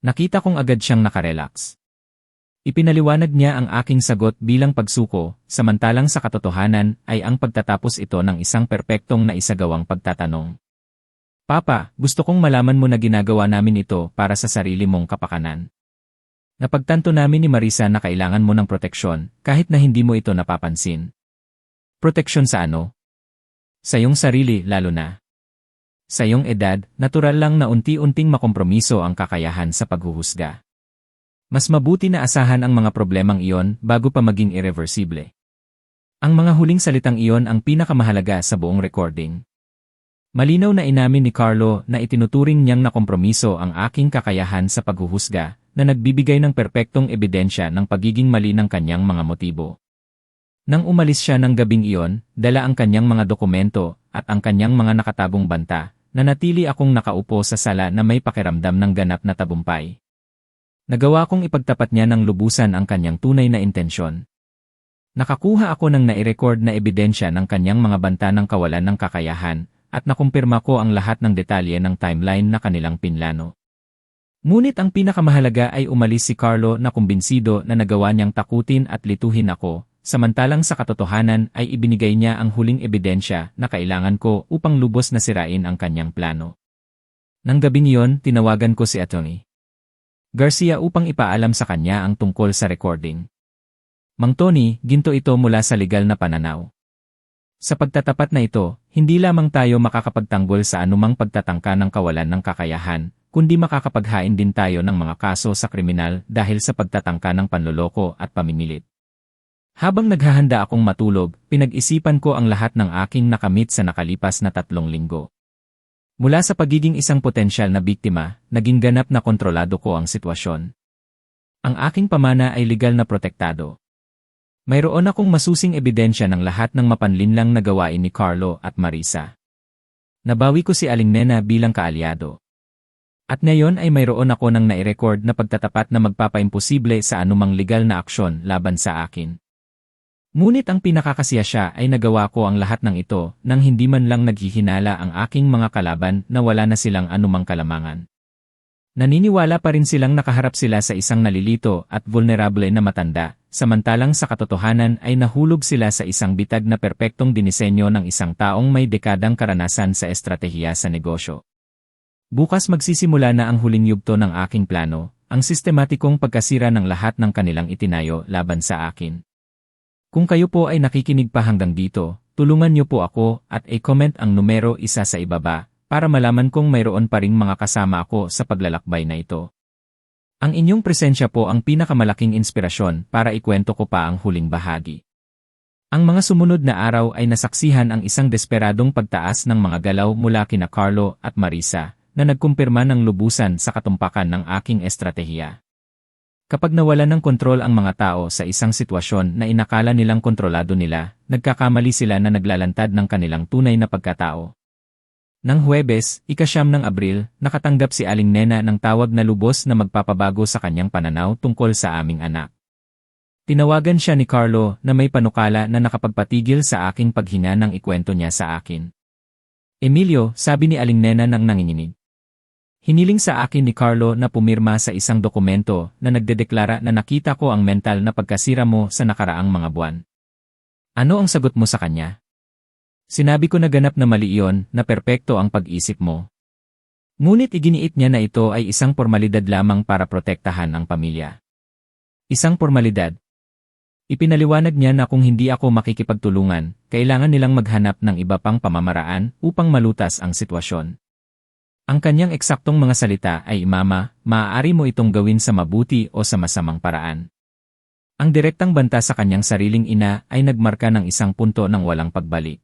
Nakita kong agad siyang nakarelax. Ipinaliwanag niya ang aking sagot bilang pagsuko, samantalang sa katotohanan ay ang pagtatapos ito ng isang perpektong na isagawang pagtatanong. Papa, gusto kong malaman mo na ginagawa namin ito para sa sarili mong kapakanan. Napagtanto namin ni Marisa na kailangan mo ng proteksyon, kahit na hindi mo ito napapansin. Proteksyon sa ano? Sa iyong sarili, lalo na. Sa iyong edad, natural lang na unti-unting makompromiso ang kakayahan sa paghuhusga. Mas mabuti na asahan ang mga problemang iyon bago pa maging irreversible. Ang mga huling salitang iyon ang pinakamahalaga sa buong recording. Malinaw na inamin ni Carlo na itinuturing niyang nakompromiso ang aking kakayahan sa paghuhusga na nagbibigay ng perpektong ebidensya ng pagiging mali ng kanyang mga motibo. Nang umalis siya ng gabing iyon, dala ang kanyang mga dokumento at ang kanyang mga nakatagong banta, nanatili akong nakaupo sa sala na may pakiramdam ng ganap na tabumpay. Nagawa kong ipagtapat niya ng lubusan ang kanyang tunay na intensyon. Nakakuha ako ng nai-record na ebidensya ng kanyang mga banta ng kawalan ng kakayahan at nakumpirma ko ang lahat ng detalye ng timeline na kanilang pinlano. Ngunit ang pinakamahalaga ay umalis si Carlo na kumbinsido na nagawa niyang takutin at lituhin ako, samantalang sa katotohanan ay ibinigay niya ang huling ebidensya na kailangan ko upang lubos na sirain ang kanyang plano. Nang gabing iyon, tinawagan ko si Atty. Garcia upang ipaalam sa kanya ang tungkol sa recording. Mang Tony, ginto ito mula sa legal na pananaw. Sa pagtatapat na ito, hindi lamang tayo makakapagtanggol sa anumang pagtatangka ng kawalan ng kakayahan, kundi makakapaghain din tayo ng mga kaso sa kriminal dahil sa pagtatangka ng panloloko at pamimilit. Habang naghahanda akong matulog, pinag-isipan ko ang lahat ng aking nakamit sa nakalipas na 3 linggo. Mula sa pagiging isang potensyal na biktima, naging ganap na kontrolado ko ang sitwasyon. Ang aking pamana ay legal na protektado. Mayroon akong masusing ebidensya ng lahat ng mapanlinlang na gawain ni Carlo at Marisa. Nabawi ko si Aling Nena bilang kaalyado. At ngayon ay mayroon ako ng nai-record na pagtatapat na magpapaimposible sa anumang legal na aksyon laban sa akin. Ngunit ang pinakakasiya siya ay nagawa ko ang lahat ng ito nang hindi man lang naghihinala ang aking mga kalaban na wala na silang anumang kalamangan. Naniniwala pa rin silang nakaharap sila sa isang nalilito at vulnerable na matanda, samantalang sa katotohanan ay nahulog sila sa isang bitag na perpektong dinisenyo ng isang taong may dekadang karanasan sa estratehiya sa negosyo. Bukas magsisimula na ang huling yugto ng aking plano, ang sistematikong pagkasira ng lahat ng kanilang itinayo laban sa akin. Kung kayo po ay nakikinig pa hanggang dito, tulungan niyo po ako at i-comment ang numero 1 sa ibaba para malaman kong mayroon pa ring mga kasama ako sa paglalakbay na ito. Ang inyong presensya po ang pinakamalaking inspirasyon para ikwento ko pa ang huling bahagi. Ang mga sumunod na araw ay nasaksihan ang isang desperadong pagtaas ng mga galaw mula kina Carlo at Marisa na nagkumpirma ng lubusan sa katumpakan ng aking estratehiya. Kapag nawala ng kontrol ang mga tao sa isang sitwasyon na inakala nilang kontrolado nila, nagkakamali sila na naglalantad ng kanilang tunay na pagkatao. Nang Huwebes, 9 ng Abril, nakatanggap si Aling Nena ng tawag na lubos na magpapabago sa kanyang pananaw tungkol sa aming anak. Tinawagan siya ni Carlo na may panukala na nakapagpatigil sa aking paghinga nang ikwento niya sa akin. Emilio, sabi ni Aling Nena nang nanginginig. Hiniling sa akin ni Carlo na pumirma sa isang dokumento na nagdedeklara na nakita ko ang mental na pagkasira mo sa nakaraang mga buwan. Ano ang sagot mo sa kanya? Sinabi ko na ganap na mali iyon, na perpekto ang pag-isip mo. Ngunit iginiit niya na ito ay isang formalidad lamang para protektahan ang pamilya. Isang formalidad. Ipinaliwanag niya na kung hindi ako makikipagtulungan, kailangan nilang maghanap ng iba pang pamamaraan upang malutas ang sitwasyon. Ang kanyang eksaktong mga salita ay, Mama, maaari mo itong gawin sa mabuti o sa masamang paraan. Ang direktang banta sa kanyang sariling ina ay nagmarka ng isang punto ng walang pagbalik.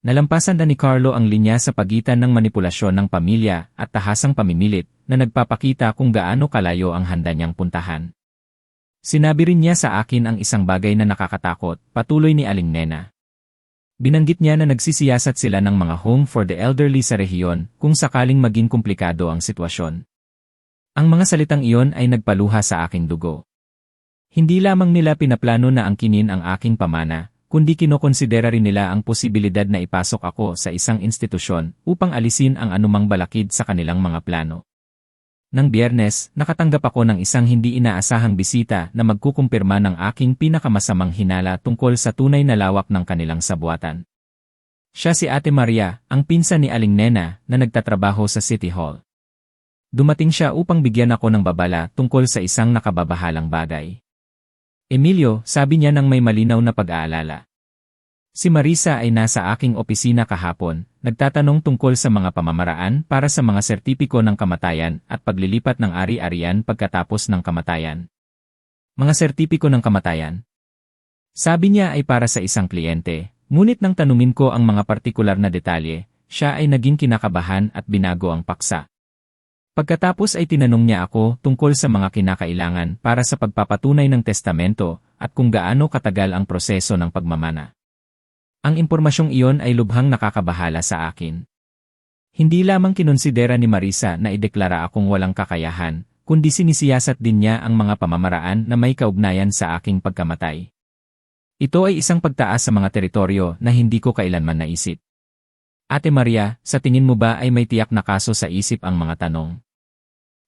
Nalampasan na ni Carlo ang linya sa pagitan ng manipulasyon ng pamilya at tahasang pamimilit na nagpapakita kung gaano kalayo ang handa niyang puntahan. Sinabi rin niya sa akin ang isang bagay na nakakatakot, patuloy ni Aling Nena. Binanggit niya na nagsisiyasat sila ng mga home for the elderly sa rehiyon kung sakaling maging komplikado ang sitwasyon. Ang mga salitang iyon ay nagpaluha sa aking dugo. Hindi lamang nila pinaplano na angkinin ang aking pamana, kundi kinokonsidera rin nila ang posibilidad na ipasok ako sa isang institusyon upang alisin ang anumang balakid sa kanilang mga plano. Nang Biyernes, nakatanggap ako ng isang hindi inaasahang bisita na magkukumpirma ng aking pinakamasamang hinala tungkol sa tunay na lawak ng kanilang sabuatan. Siya si Ate Maria, ang pinsan ni Aling Nena na nagtatrabaho sa City Hall. Dumating siya upang bigyan ako ng babala tungkol sa isang nakababahalang bagay. Emilio, sabi niya nang may malinaw na pag-aalala. Si Marisa ay nasa aking opisina kahapon, nagtatanong tungkol sa mga pamamaraan para sa mga sertipiko ng kamatayan at paglilipat ng ari-arian pagkatapos ng kamatayan. Mga sertipiko ng kamatayan? Sabi niya ay para sa isang kliyente, ngunit nang tanungin ko ang mga partikular na detalye, siya ay naging kinakabahan at binago ang paksa. Pagkatapos ay tinanong niya ako tungkol sa mga kinakailangan para sa pagpapatunay ng testamento at kung gaano katagal ang proseso ng pagmamana. Ang impormasyong iyon ay lubhang nakakabahala sa akin. Hindi lamang kinonsidera ni Marisa na ideklara akong walang kakayahan, kundi sinisiyasat din niya ang mga pamamaraan na may kaugnayan sa aking pagkamatay. Ito ay isang pagtaas sa mga teritoryo na hindi ko kailanman naisip. Ate Maria, sa tingin mo ba ay may tiyak na kaso sa isip ang mga tanong?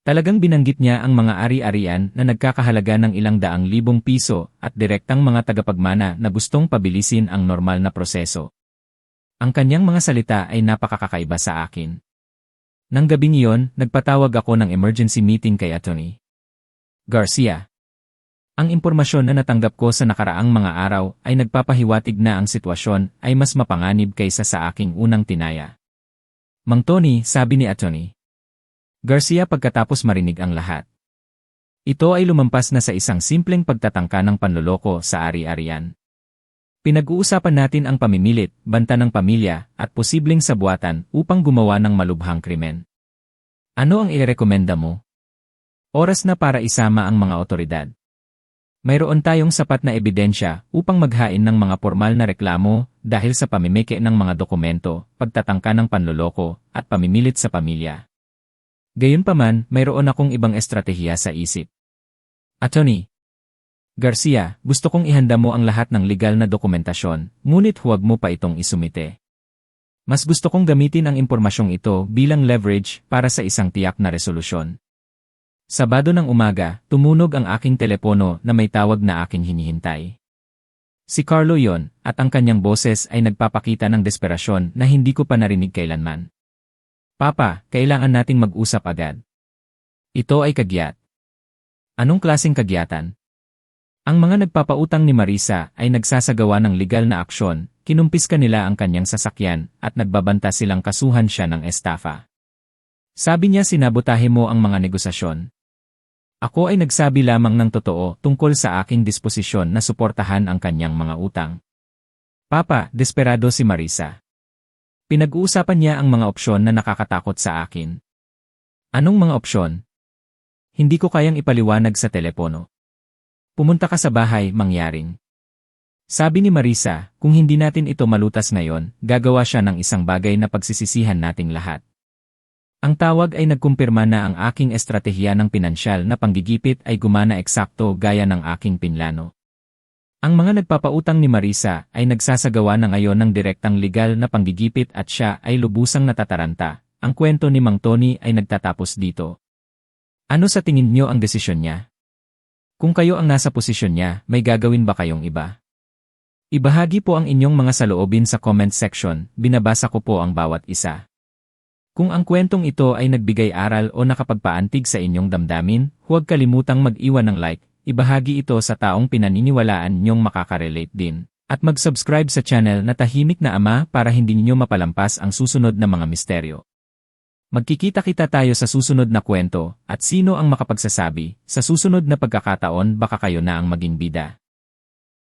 Talagang binanggit niya ang mga ari-arian na nagkakahalaga ng ilang daang libong piso at direktang mga tagapagmana na gustong pabilisin ang normal na proseso. Ang kanyang mga salita ay napakakakaiba sa akin. Nang gabing iyon, nagpatawag ako ng emergency meeting kay Atty. Garcia. Ang impormasyon na natanggap ko sa nakaraang mga araw ay nagpapahiwatig na ang sitwasyon ay mas mapanganib kaysa sa aking unang tinaya. Mang Tony, sabi ni Atty. Garcia pagkatapos marinig ang lahat. Ito ay lumampas na sa isang simpleng pagtatangka ng panloloko sa ari-arian. Pinag-uusapan natin ang pamimilit, banta ng pamilya, at posibleng sabuatan upang gumawa ng malubhang krimen. Ano ang irekomenda mo? Oras na para isama ang mga otoridad. Mayroon tayong sapat na ebidensya upang maghain ng mga formal na reklamo dahil sa pamimiki ng mga dokumento, pagtatangka ng panloloko, at pamimilit sa pamilya. Gayunpaman, mayroon akong ibang estratehiya sa isip. Atty. Garcia, gusto kong ihanda mo ang lahat ng legal na dokumentasyon, ngunit huwag mo pa itong isumite. Mas gusto kong gamitin ang impormasyong ito bilang leverage para sa isang tiyak na resolusyon. Sabado ng umaga, tumunog ang aking telepono na may tawag na aking hinihintay. Si Carlo yon, at ang kanyang boses ay nagpapakita ng desperasyon na hindi ko pa narinig kailanman. Papa, kailangan nating mag-usap agad. Ito ay kagyat. Anong klaseng kagyatan? Ang mga nagpapautang ni Marisa ay nagsasagawa ng legal na aksyon, kinumpiska nila ang kanyang sasakyan at nagbabanta silang kasuhan siya ng estafa. Sabi niya sinabotahe mo ang mga negosasyon. Ako ay nagsabi lamang ng totoo tungkol sa aking disposisyon na suportahan ang kanyang mga utang. Papa, desperado si Marisa. Pinag-uusapan niya ang mga opsyon na nakakatakot sa akin. Anong mga opsyon? Hindi ko kayang ipaliwanag sa telepono. Pumunta ka sa bahay, mangyaring. Sabi ni Marisa, kung hindi natin ito malutas ngayon, gagawa siya ng isang bagay na pagsisisihan nating lahat. Ang tawag ay nagkumpirma na ang aking estratehiya ng pinansyal na panggigipit ay gumana eksakto gaya ng aking pinlano. Ang mga nagpapautang ni Marisa ay nagsasagawa na ngayon ng direktang legal na panggigipit at siya ay lubusang natataranta. Ang kwento ni Mang Tony ay nagtatapos dito. Ano sa tingin niyo ang desisyon niya? Kung kayo ang nasa posisyon niya, may gagawin ba kayong iba? Ibahagi po ang inyong mga saloobin sa comment section, binabasa ko po ang bawat isa. Kung ang kwentong ito ay nagbigay aral o nakapagpaantig sa inyong damdamin, huwag kalimutang mag-iwan ng like, ibahagi ito sa taong pinaniniwalaan niyong makakarelate din, at mag-subscribe sa channel na Tahimik na Ama para hindi niyo mapalampas ang susunod na mga misteryo. Magkikita-kita tayo sa susunod na kwento, at sino ang makapagsasabi, sa susunod na pagkakataon baka kayo na ang maging bida.